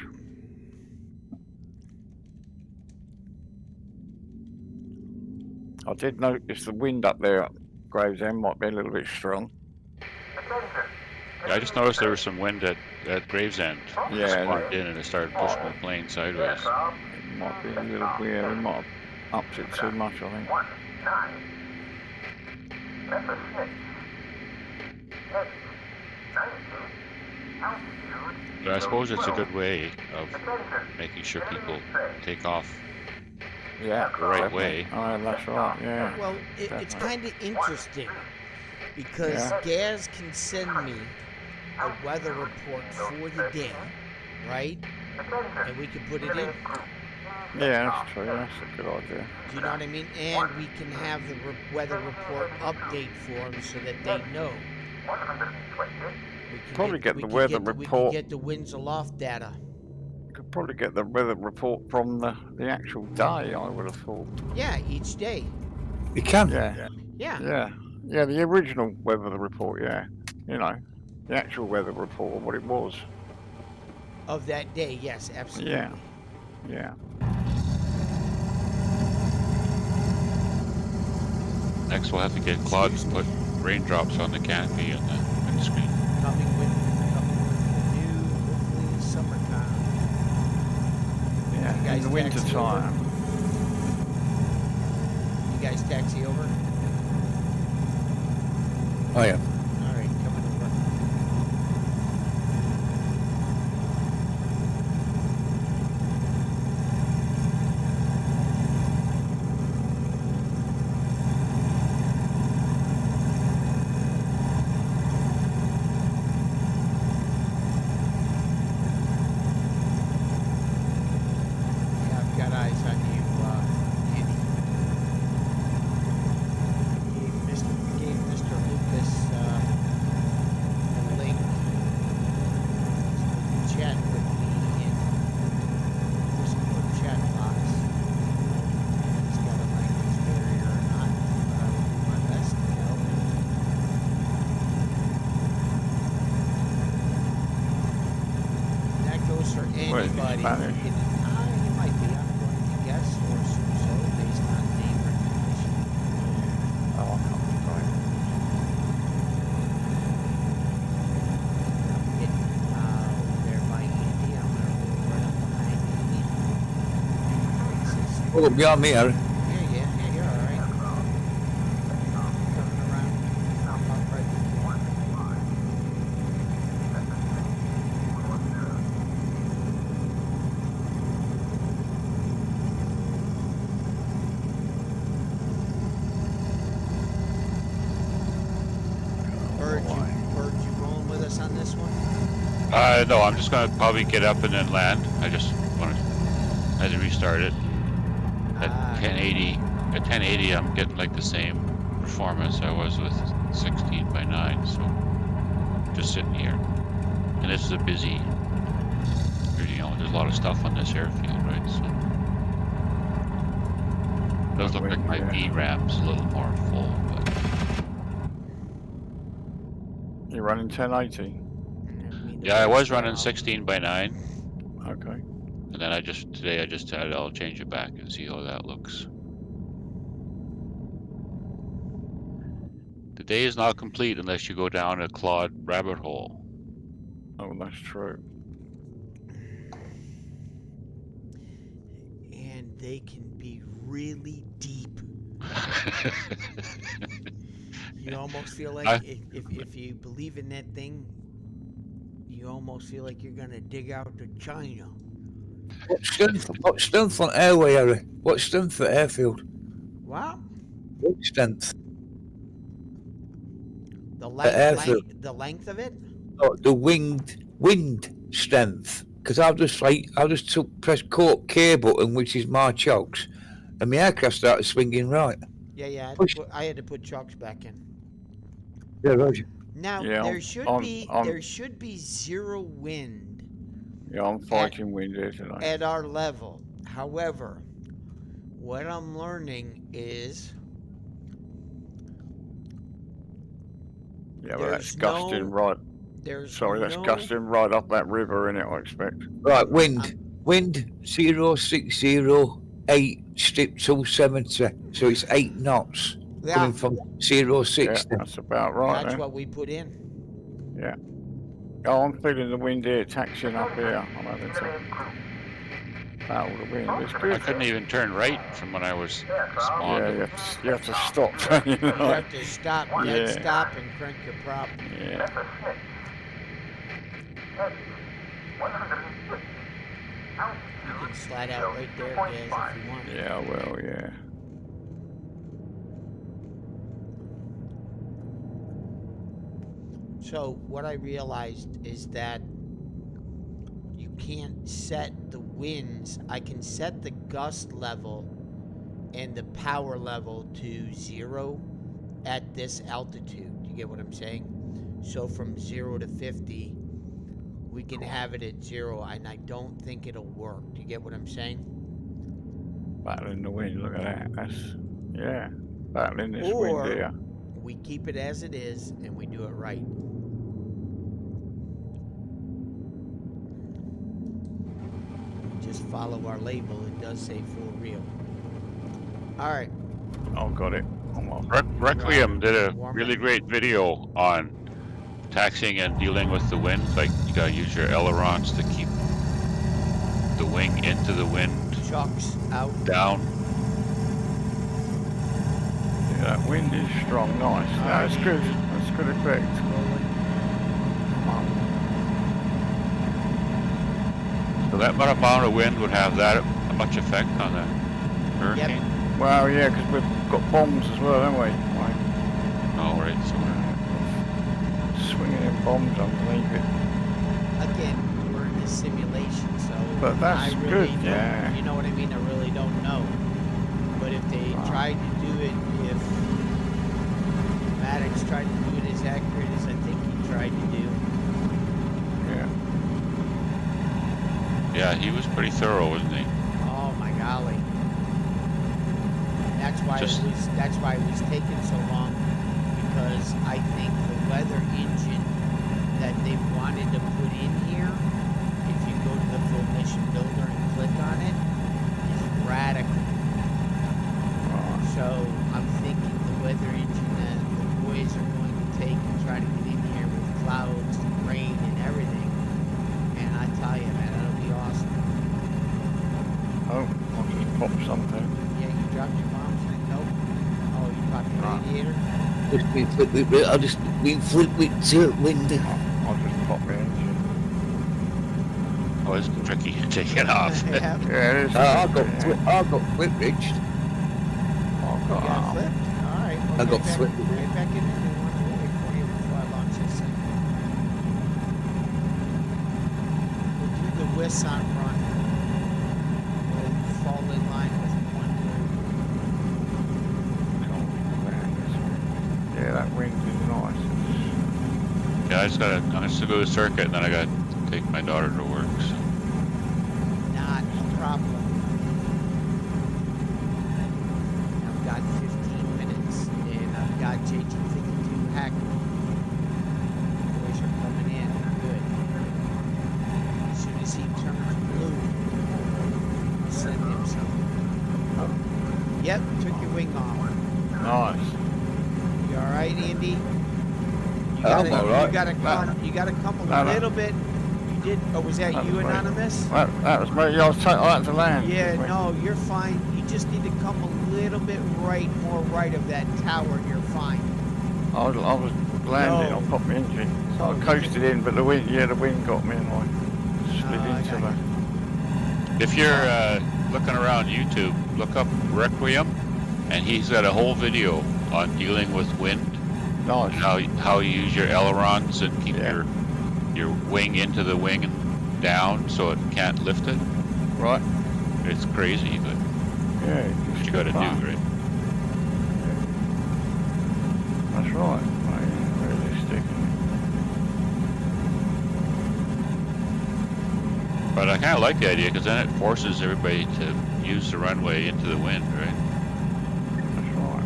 I did notice the wind up there at Gravesend might be a little bit strong. Yeah, I just noticed there was some wind at Gravesend. Yeah, Sparked in and it started pushing the plane sideways. It might be a little weird, we might have upped it too much, I think. 19. Letter 6. Heading 90. Altitude. But I suppose it's a good way of making sure people take off Yeah, the right definitely. way. Oh, that's right, yeah. Well, it's kind of interesting because Gaz can send me a weather report for the day, right? And we can put it in. Yeah, that's true, that's a good idea. Do you know what I mean? And we can have the weather report update for them so that they know. 120. We can Probably get we the can weather we can report. get the winds aloft data. could probably get the weather report from the actual day, I would have thought. Yeah, each day. You can. Yeah. Yeah. Yeah, the original weather report, yeah. You know, the actual weather report, what it was. Of that day, yes, absolutely. Yeah. Yeah. Next, we'll have to get Claude to put raindrops on the canopy and the windscreen. Coming with the new, hopefully, summertime. Yeah, You guys in the winter taxi over? time. You guys taxi over? Oh yeah. All right, coming over. Yeah, I've got eyes on you, Andy. Gave Mr. Lucas a link to chat with me in Discord chat box. He's got a language barrier or not, but I will do my best to help. That goes for What is it, anybody. Spanish? It might be. I'm going to guess or assume so based on name recognition. Oh, I can't explain. There by Andy. I'm going to roll right up behind Andy. Oh, look behind me, Harry. Yeah, you're all right. Coming around. I'm up right with you. Bird, you rolling with us on this one? No, I'm just gonna probably get up and then land. I just had to restart it. At 1080, at 1080, I'm getting like the same performance I was with 16 by 9. So just sitting here, and this is a busy. You know, there's a lot of stuff on this airfield, right? So it does look like my VRAM's a little more full, but You're running 1080? yeah, I was running 16 by 9. Okay. And then today I just said I'll change it back and see how that looks. The day is not complete unless you go down a Claude rabbit hole. Oh, that's true. And they can be really deep. You almost feel like if you believe in that thing, you almost feel like you're gonna dig out to China. What strength on airway, Harry? What strength for airfield? Wow. What strength? The airfield. length of it? Oh, the wind strength. Because I just pressed K button, which is my chokes, and my aircraft started swinging right. Yeah. I had to put chocks back in. Yeah, Roger. Now Yeah, there should be zero wind. Yeah, I'm fighting wind here tonight. At our level. However, what I'm learning is Yeah, well, that's there's gusting right. There's That's gusting right up that river, innit, I expect. Right, wind 060 strip 270, so it's 8 knots coming from 060. Yeah, that's about right. That's what we put in. Yeah. Oh, I'm feeling the wind here, taxiing up here. I'm having to battle the wind. It's I good. couldn't even turn right from when I was spawned. Yeah, you have to stop. You You know? have to stop, stop and crank your prop. Yeah. You can slide out right there, Gaz, if you want. Yeah, well, yeah. So what I realized is that you can't set the winds. I can set the gust level and the power level to 0 at this altitude. You get what I'm saying? So from 0 to 50, we can have it at 0, and I don't think it'll work. Do you get what I'm saying? Battling the wind, look at that. That's, yeah, battling this Or wind here. we keep it as it is and we do it right. Just follow our label. It does say full reel. All right. Oh, got it. I'm off. Requiem did a Warm really it. great video on taxiing and dealing with the wind. Like, you gotta use your ailerons to keep the wing into the wind, Chucks out. down. Yeah, that wind is strong, nice. That's good. That's good effect. Come on. So that amount of wind would have that much effect on the hurricane? Well, yeah, because we've got bombs as well, haven't we? Right. Oh, right. So Swinging in bombs underneath it. Again, we're in a simulation, so But that's I really good, don't, yeah. you know what I mean? I really don't know. But if they tried to do it, if Maddox tried to do it as accurate as I think he tried to do, Yeah. yeah, he was pretty thorough, wasn't he? oh my golly. That's why Just- that's why it was taking so long, because I think the weather engine that they wanted to put in here, if you go to the full mission builder and click on it, is radical. Right. So I'm thinking the weather engine that the boys are going to take and try to get in here with clouds and rain and everything. And I tell you, man, that'll be awesome. Oh, I'll just pop something. Yeah, you dropped your bombs and nope. Oh, you popped your Right. radiator? Just we flip it, I'll just we flip it to wind. I'll just pop my engine. Oh, it's tricky to take it off. Yeah. Yeah, it is. I got flip reached. I've You got got flipped? Alright. Well, I got get back- flipped. Get back in there. We'll wait for you before I launch this thing. We'll do the Wisson run. We'll fall in line with one Yeah, that wind is nice. Yeah, I'm just gonna go to Circuit, and then I gotta take my daughter to work. So. Not a problem. I've got 15 minutes, and I've got JT52 hacked. Boys are coming in. Good. As soon as he turns blue, I'll send him something. Yep, took your wing off. Nice. You all right, Andy? You I'm all right. You gotta come a No, no. little bit. You did. Oh, was that That you, was me. Anonymous? That was me. I had to land. Yeah, no, you're fine. You just need to come a little bit more right of that tower, and you're fine. I was landing. No. I popped my engine. So Oh, I coasted in, but the wind got me, and I slid Oh, I into got the. If you're looking around YouTube, look up Requiem, and he's got a whole video on dealing with wind, Nice. and how you use your ailerons and keep Yeah. your wing into the wing and down so it can't lift it. Right. It's crazy, but Yeah. what you gotta do, right? That's right. Yeah, realistic. But I kind of like the idea because then it forces everybody to use the runway into the wind, right? That's right.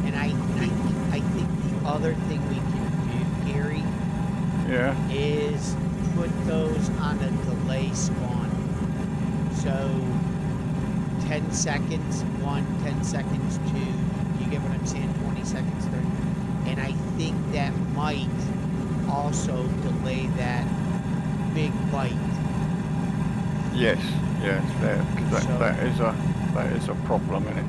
And I think the other thing we can do, Gary, Yeah. is put those on a delay spawn. So 10 seconds, 1, 10 seconds, 2, you get what I'm saying? 20 seconds, 30. And I think that might also delay that big bite. Yes. Yes. Because So- that is a problem in it.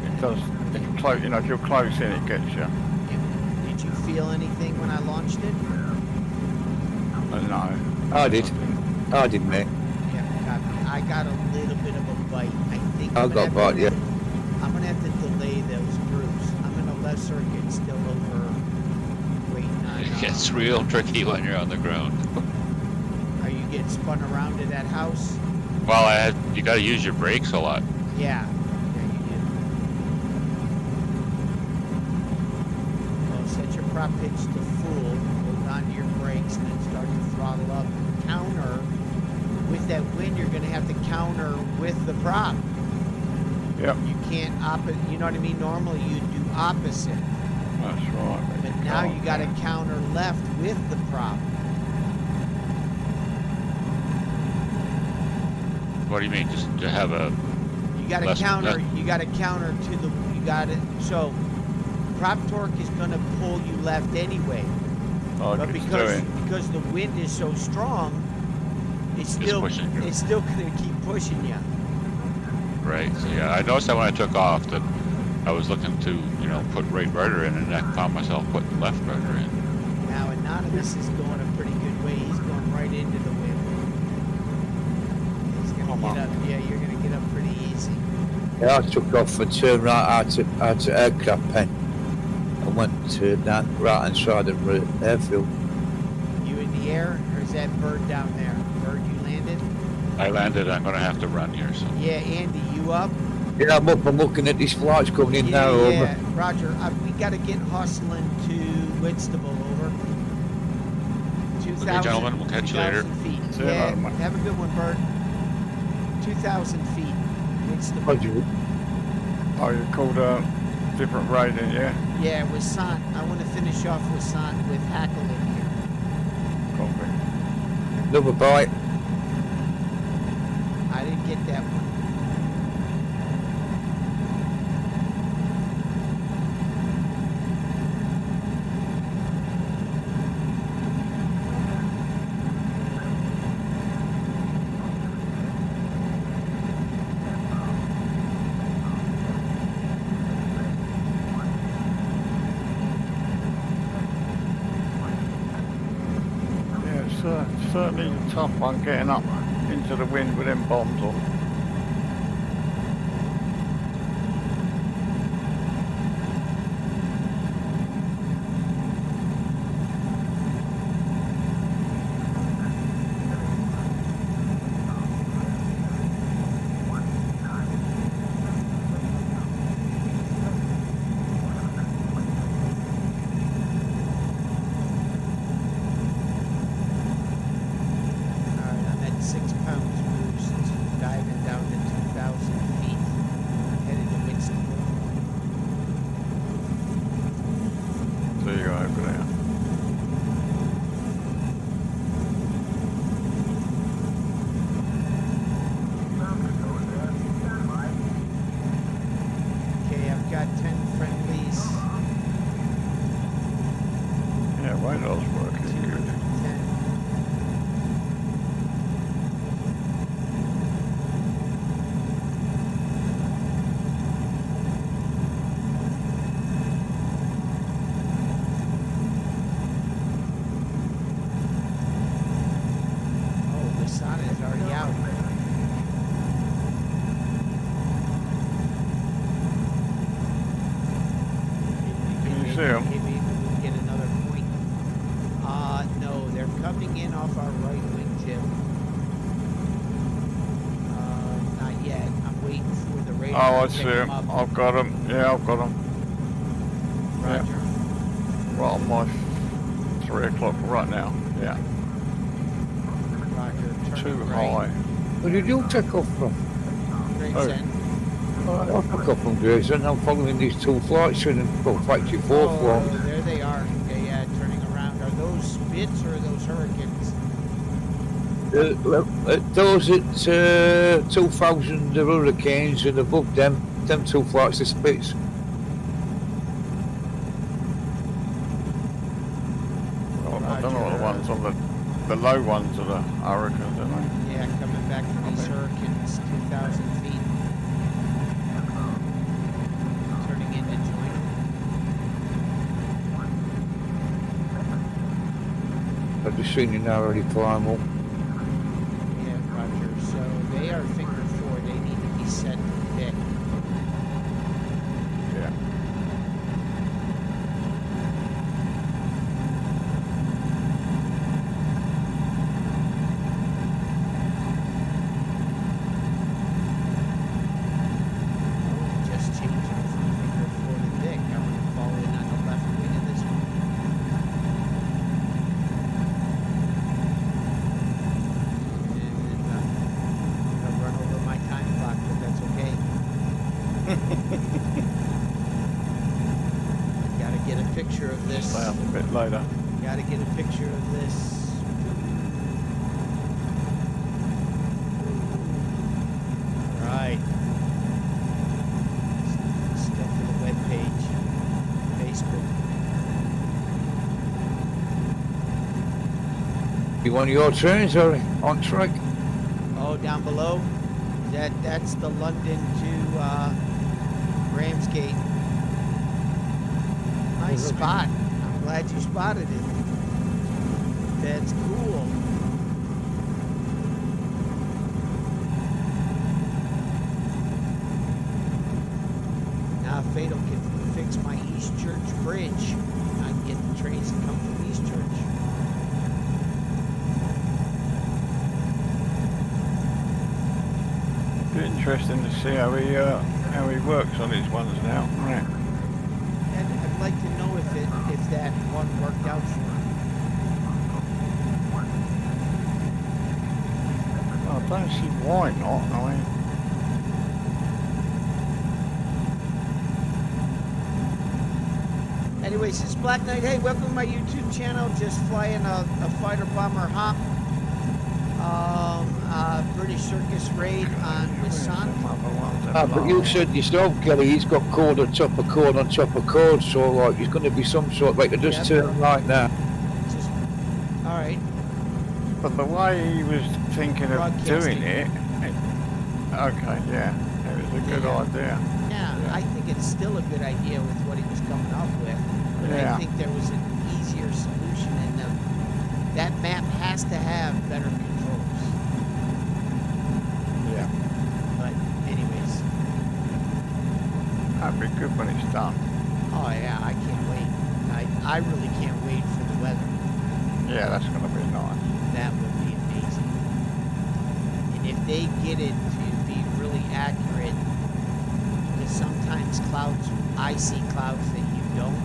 It does. If you're close, if you're close in, it gets you. Did you feel anything when I launched it? No. I did, mate. Yeah, copy. I got a little bit of a bite. I think I I'm gonna got bite, have to- yeah. I'm gonna have to delay those groups. I'm in a left circuit still over waiting on. It gets real tricky when you're on the ground. Are you getting spun around to that house? Well, you got to use your brakes a lot. Yeah. Yeah, you do. Well, set your prop pitch to full. Hold on to and then start to throttle up and counter. With that wind, you're going to have to counter with the prop. Yep. You can't you know what I mean? Normally you do opposite, That's right. but now you got to counter left with the prop. What do you mean? Just to have a You got to Less- counter. less- You got to counter to the. You got to. So, prop torque is going to pull you left anyway. Like But it's because doing. the wind is so strong, it's still pushing you. it's still going to keep pushing you. right. So yeah, I noticed that when I took off that I was looking to, put right rudder in, and I found myself putting left rudder in. Now, Anonymous is going a pretty good way. He's going right into the wind. He's going to get up. Yeah, you're going to get up pretty easy. Yeah, I took off and turned right out to aircraft pen. I went to that right hand side of the airfield. You in the air, or is that bird down there? Bird, you landed? I landed. I'm going to have to run here. So Yeah, Andy, you up? Yeah, I'm up. I'm looking at these flights coming in now. Yeah, Roger. We got to get hustling to Whitstable, over. 2,000. Okay, gentlemen, we'll catch you later. 2,000 feet. See you Yeah, later, mate. have a good one, Bird. 2,000 feet. Whitstable. Roger. Oh, you called a different rating, yeah? Yeah, with Sant. I want to finish off with Sant with Hackle in here. Copy. Another bite. I didn't get that one. Yeah, it's certainly a tough one getting up into the wind with them bombs on. Alright, I'm at 6 pounds boost, diving down to 2,000 feet, headed to Whitstable. There you go, over there. Okay, I've got 10 friendlies, Yeah, radar's working good. 10. Oh, the sun is already out. Can you see 'em? Maybe we'll get another point. No, they're coming in off our right wingtip. Not yet. I'm waiting for the radar Oh, I to see pick 'em him. up. I've got him. Yeah, I've got him. Roger. Right on my 3 o'clock right now. Yeah. Roger. Too Turning right. high. Where did you take off from? Gravesend. I took off from Gravesend. I'm following these two flights and got factory 4 Oh, flights. there they are. Okay, yeah, turning around. Are those Spits or are those Hurricanes? Those at 2,000 are Hurricanes, and above them 2 flights are Spits. Well, I don't know what the ones on the low ones are the Hurricanes, don't they? Yeah, coming back from these Okay. Hurricanes, 2,000 feet. Turning into join 'em. I've just seen you now already climb up. Yeah, Roger. So they are finger 4. They need to be set to pick. Yeah. Just changing from finger 4 to Dick. I want to fall in on the left wing of this one. later. Gotta get a picture of this. Right. Stuff for the webpage. Facebook. You one of your trains are on track? Oh, down below? That's the London to Ramsgate. Nice spot. I'm glad you spotted it. That's cool. Now if Fatal can fix my East Church Bridge, I can get the trains to come from East Church. Be interesting to see how he works on his ones now. Right. And I'd like to know if that one worked out for him. I don't see why not. I mean, Anyways, it's Black Knight. Hey, welcome to my YouTube channel. Just flying a fighter bomber hop. British Circus raid on Wisconsin. But you said yourself, Kelly, he's got code on top of code on top of code, so like there's going to be some sort like to just turn right now. Just, all right. but the way he was thinking of doing Broadcasting. it, okay, yeah, it was a good Yeah. idea. Yeah, I think it's still a good idea with what he was coming up with. But Yeah. I think there was an easier solution, and that map has to have better controls. Yeah, But anyways, that'd be good when it's done. oh yeah, I can't wait. I really can't wait for the weather. Yeah, that's going to be nice. That would be amazing. And if they get it to be really accurate, because sometimes I see clouds that you don't.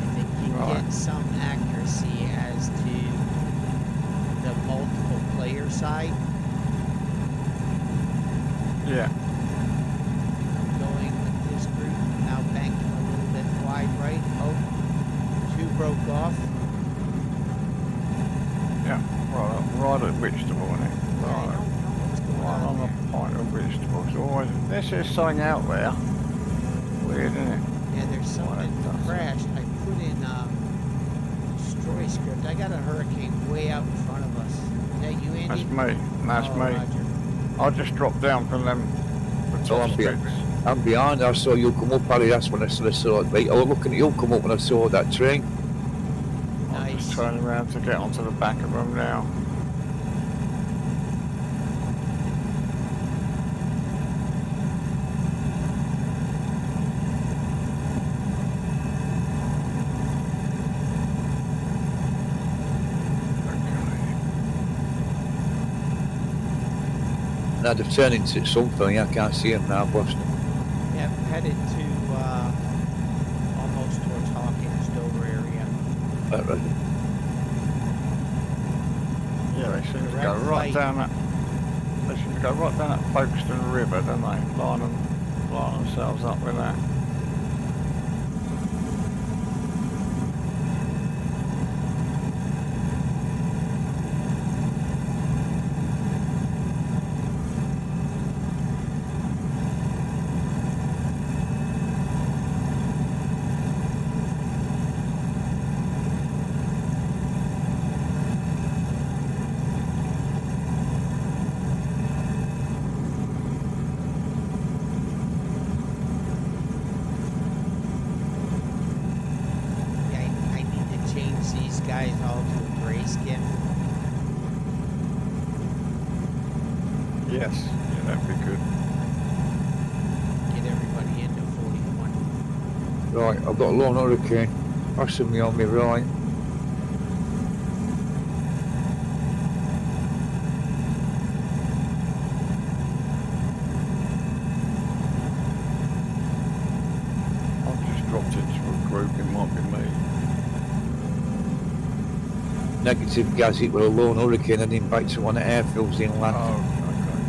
If they can Right. get some accuracy as to the multiple player side, Yeah, going with this group, now banking a little bit wide right. Oh, two broke off. yeah, right at Whitstable, isn't it? Yeah, I don't know what's going Right on on there. the point of Whitstable. So always, there's just something out there. Weird, isn't it? Yeah, there's something does. crashed. I put in destroy script. I got a hurricane way out in front of us. Is that you, Andy? That's me. That's Oh, me. Roger. I just dropped down from the Oh, top I'm strips. I'm behind. I saw you come up, Harry. That's when I sort of saw it. Right, I was looking at you come up when I saw that train. I'm just Nice. turning around to get onto the back of them now. Now they've turned into something. I can't see him now, but Yeah, headed to almost towards Hawkins, Dover area. Yeah, they seem to Direct go right flight. down that. They seem to go right down that Folkestone River, don't they? Line themselves up with that. Yeah, I need to change these guys all to a gray skin. Yes, yeah, that'd be good. Get everybody into 41. right, I've got a lone hurricane passing me on me right. I've just dropped into a group. It might be me. Negative gas it with a lone hurricane and then back to one of the airfields inland. Oh, okay.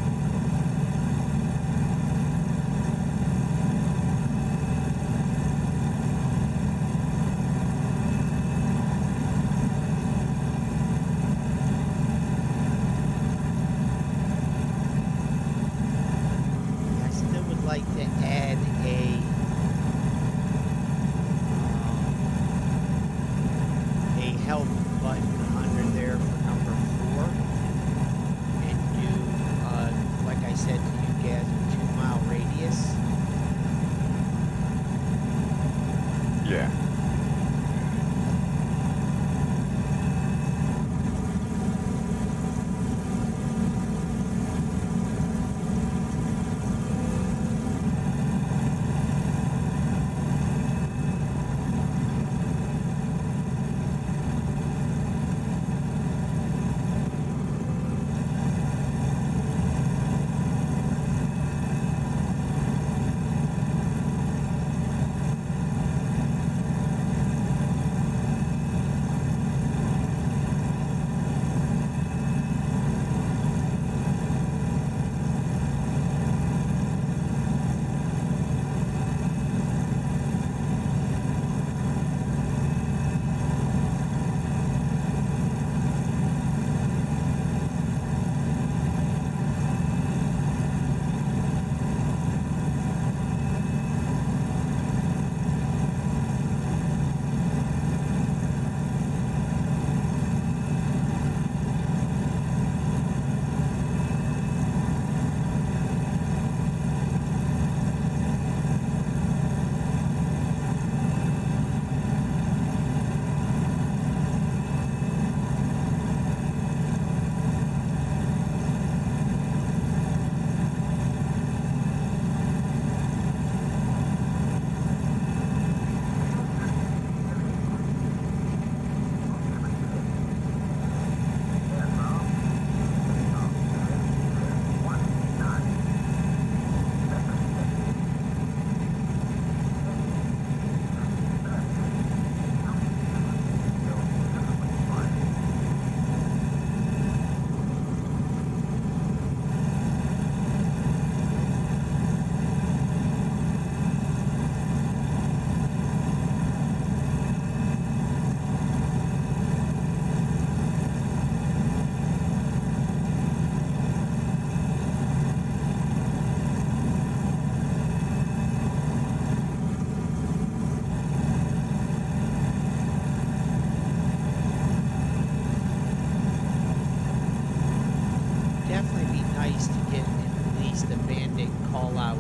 call out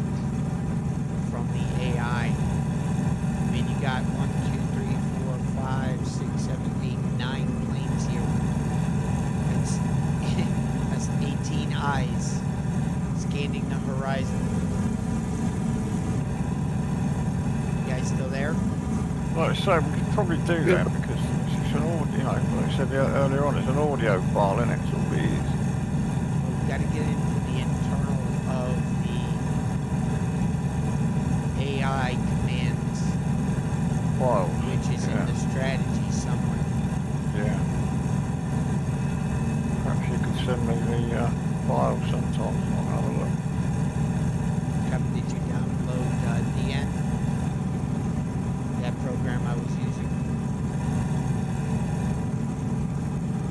from the AI. I mean, you got 1, 2, 3, 4, 5, 6, 7, 8, 9 planes here. That's 18 eyes scanning the horizon. You guys still there? Like I say, we could probably do that because it's an audio, you know, like I said earlier on, it's an audio file, isn't it? It's all it is. Well, we got to get into the internal of the AI commands, Files. which is in the strategy somewhere. Yeah. Perhaps you could send me the file sometime. I'll have a look. Did you download DN? That program I was using.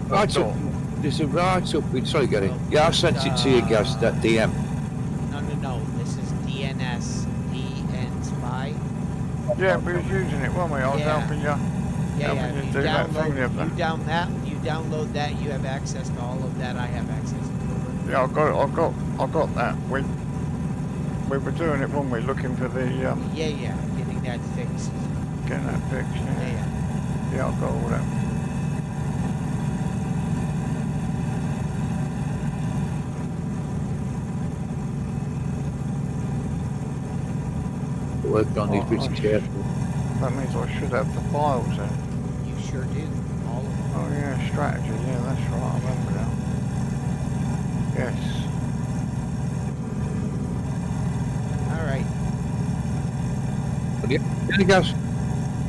Right up, there's a right up in, sorry Gary, yeah, I sent it to you guys, that DM. No. This is DNS. DN Spy. Yeah, we was using it, weren't we? I was Yeah. helping you. Yeah. Helping you You do that thing the other download. day. You download that. You have access to all of that. I have access to it. Yeah, I got that. We were doing it, weren't we? Looking for the Yeah. Getting that fixed. getting that fixed. Yeah. Yeah. Yeah, I got all that. Worked on these bits careful. That means I should have the files then. You sure do. All of them. Oh yeah, strategy. Yeah, that's right. I remember now. Yes. All right. Dinner, guys?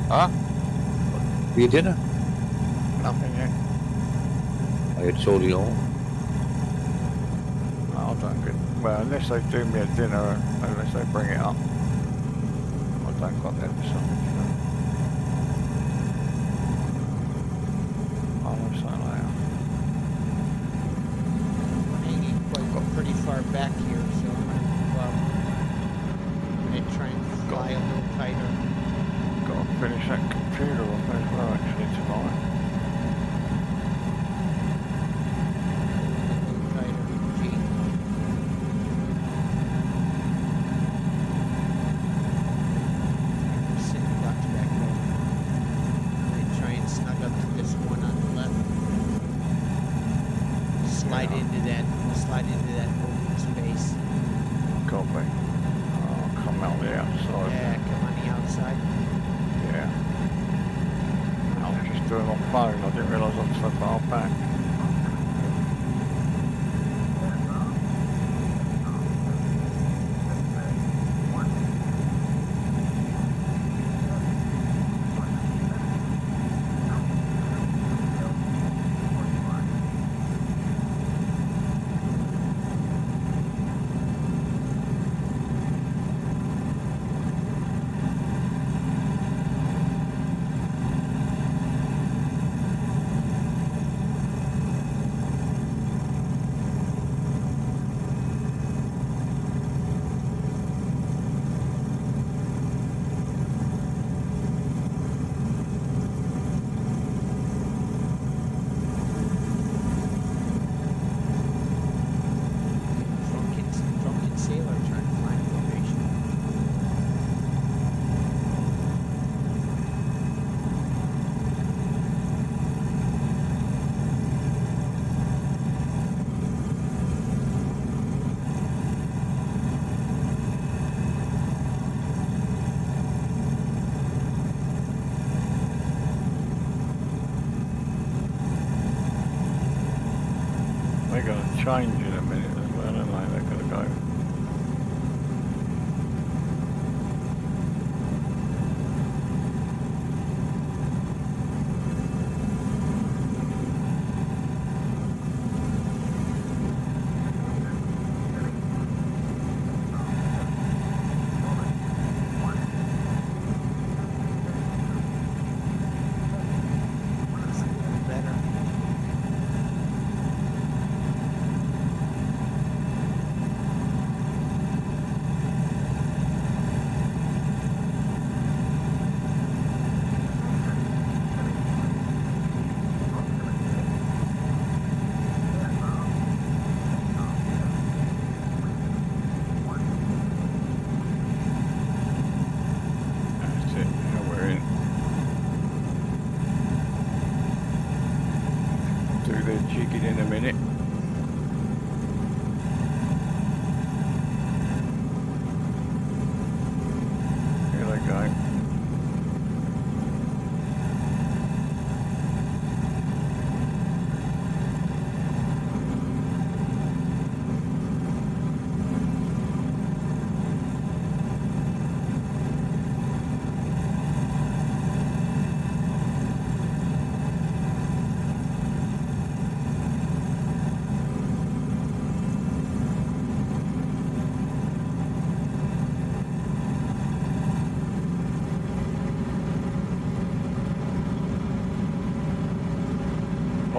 Huh? For your dinner? Nothing yet. I had told you all. No, I don't get. Well, unless they do me a dinner, unless they bring it up. I don't got that for something. I'll have something later. Hanging quite pretty far back here, so I'm gonna move up. I'm gonna try and fly a little tighter. Got to finish that computer off as well, actually, tonight. A little tighter. Gee. Sitting ducks back there. I'm gonna try and snug up to this one on the left. Slide into that open space. Copy. I'll come out the outside. Yeah, come on the outside. Yeah. I was just doing on phone. I didn't realise I was so far back. Drunken sailor trying to find formation. They're going to change in a minute as well, aren't they? They're going to go. It's a little better.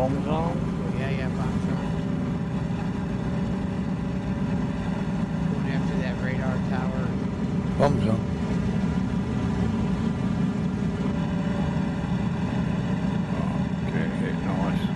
bombs on. Yeah, bombs are. Going after that radar tower. Bombs on. Okay, hit nice.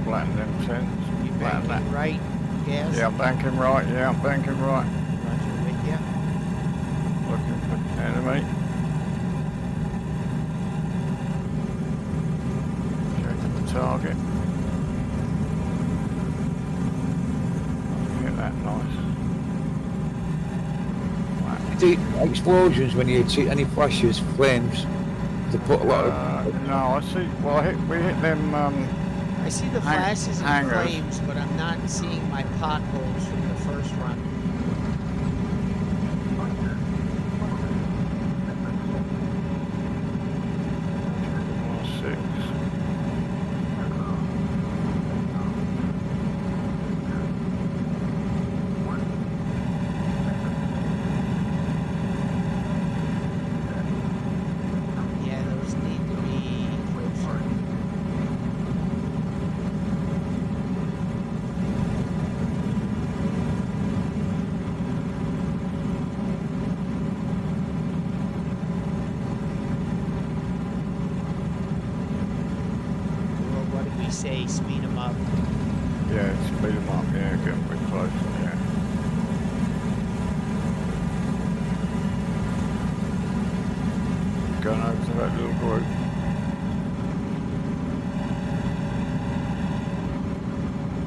Flatten them tents. You Flatten that. banking right, gas? Yeah, I'm banking right. Yeah, I'm banking right. Roger with ya. Looking for enemy. Checking the target. Hit that nice. You do explosions when you see any flashes, flames. They put a lot of. No, I see. Well, we hit them. I see the Hang- flashes and hangers. flames, but I'm not seeing my potholes from the first run. Six. Yeah, those need to be closer. Well, what did we say? Speed them up. Yeah, speed them up. Yeah, get a bit closer. Yeah. Going over to that little group.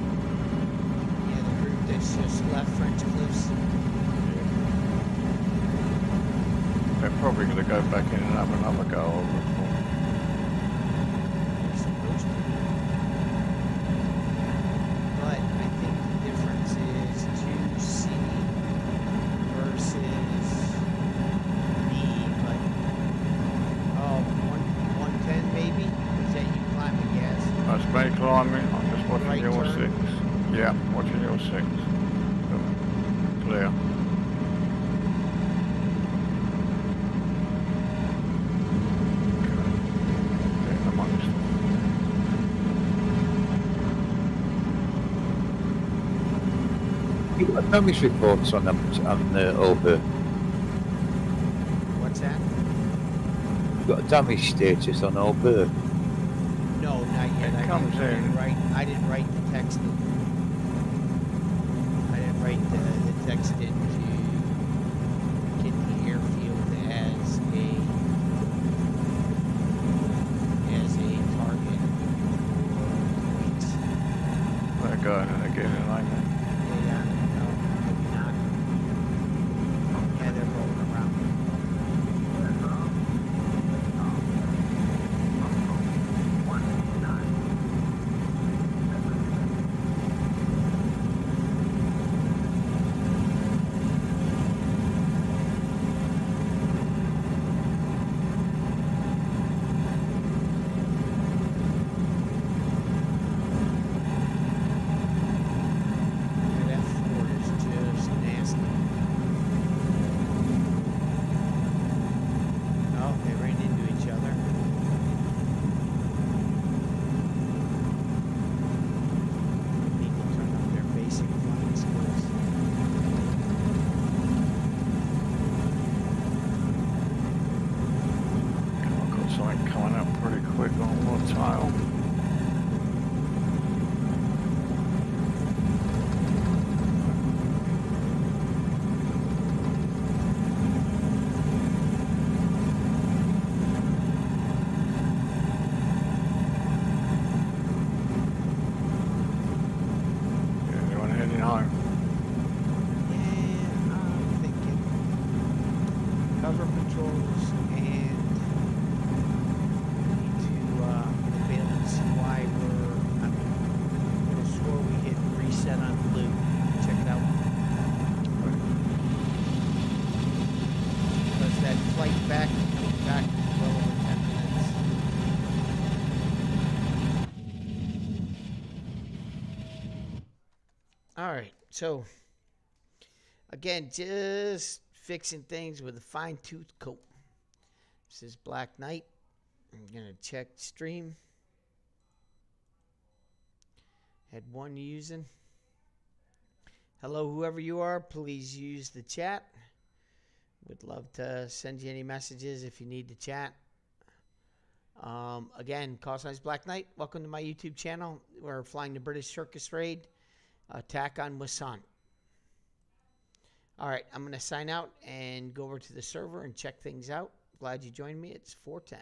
Yeah, the group that's just left French Cliffs. They're probably going to go back in and have another go over. They're supposed to be. But I think the difference is 2C versus B, but oh, 110 maybe? Is that you climbing gas? That's me climbing. I'm just watching Right your turn. 6. Yeah, watching your 6. Clear. Getting amongst them. You got damage reports on them over. What's that? You got a damage status on over. No, not yet. It comes in. I didn't write the text in. I didn't write the text in to get the airfield as a target for points. They're going and they're getting like that. Yeah, no, maybe not. Yeah, they're rolling around. Yeah, that Ford is just nasty. Oh, they ran into each other. Need to turn up their basic flying skills. I've got something coming up pretty quick on the tail. Yeah, anyone heading home? Yeah, I'm thinking. goes, and we need to get a bail and see why I'm going to swear we hit reset on blue. Check it out. Because that flight back comes back well over 10 minutes. All right, so again, just fixing things with a fine-tooth comb. This is Black Knight. I'm gonna check stream. Had one using. Hello, whoever you are, please use the chat. Would love to send you any messages if you need to chat. Again, call signs Black Knight. Welcome to my YouTube channel. We're flying the British Circus raid. Attack on Wasan. All right, I'm going to sign out and go over to the server and check things out. Glad you joined me. It's 4:10.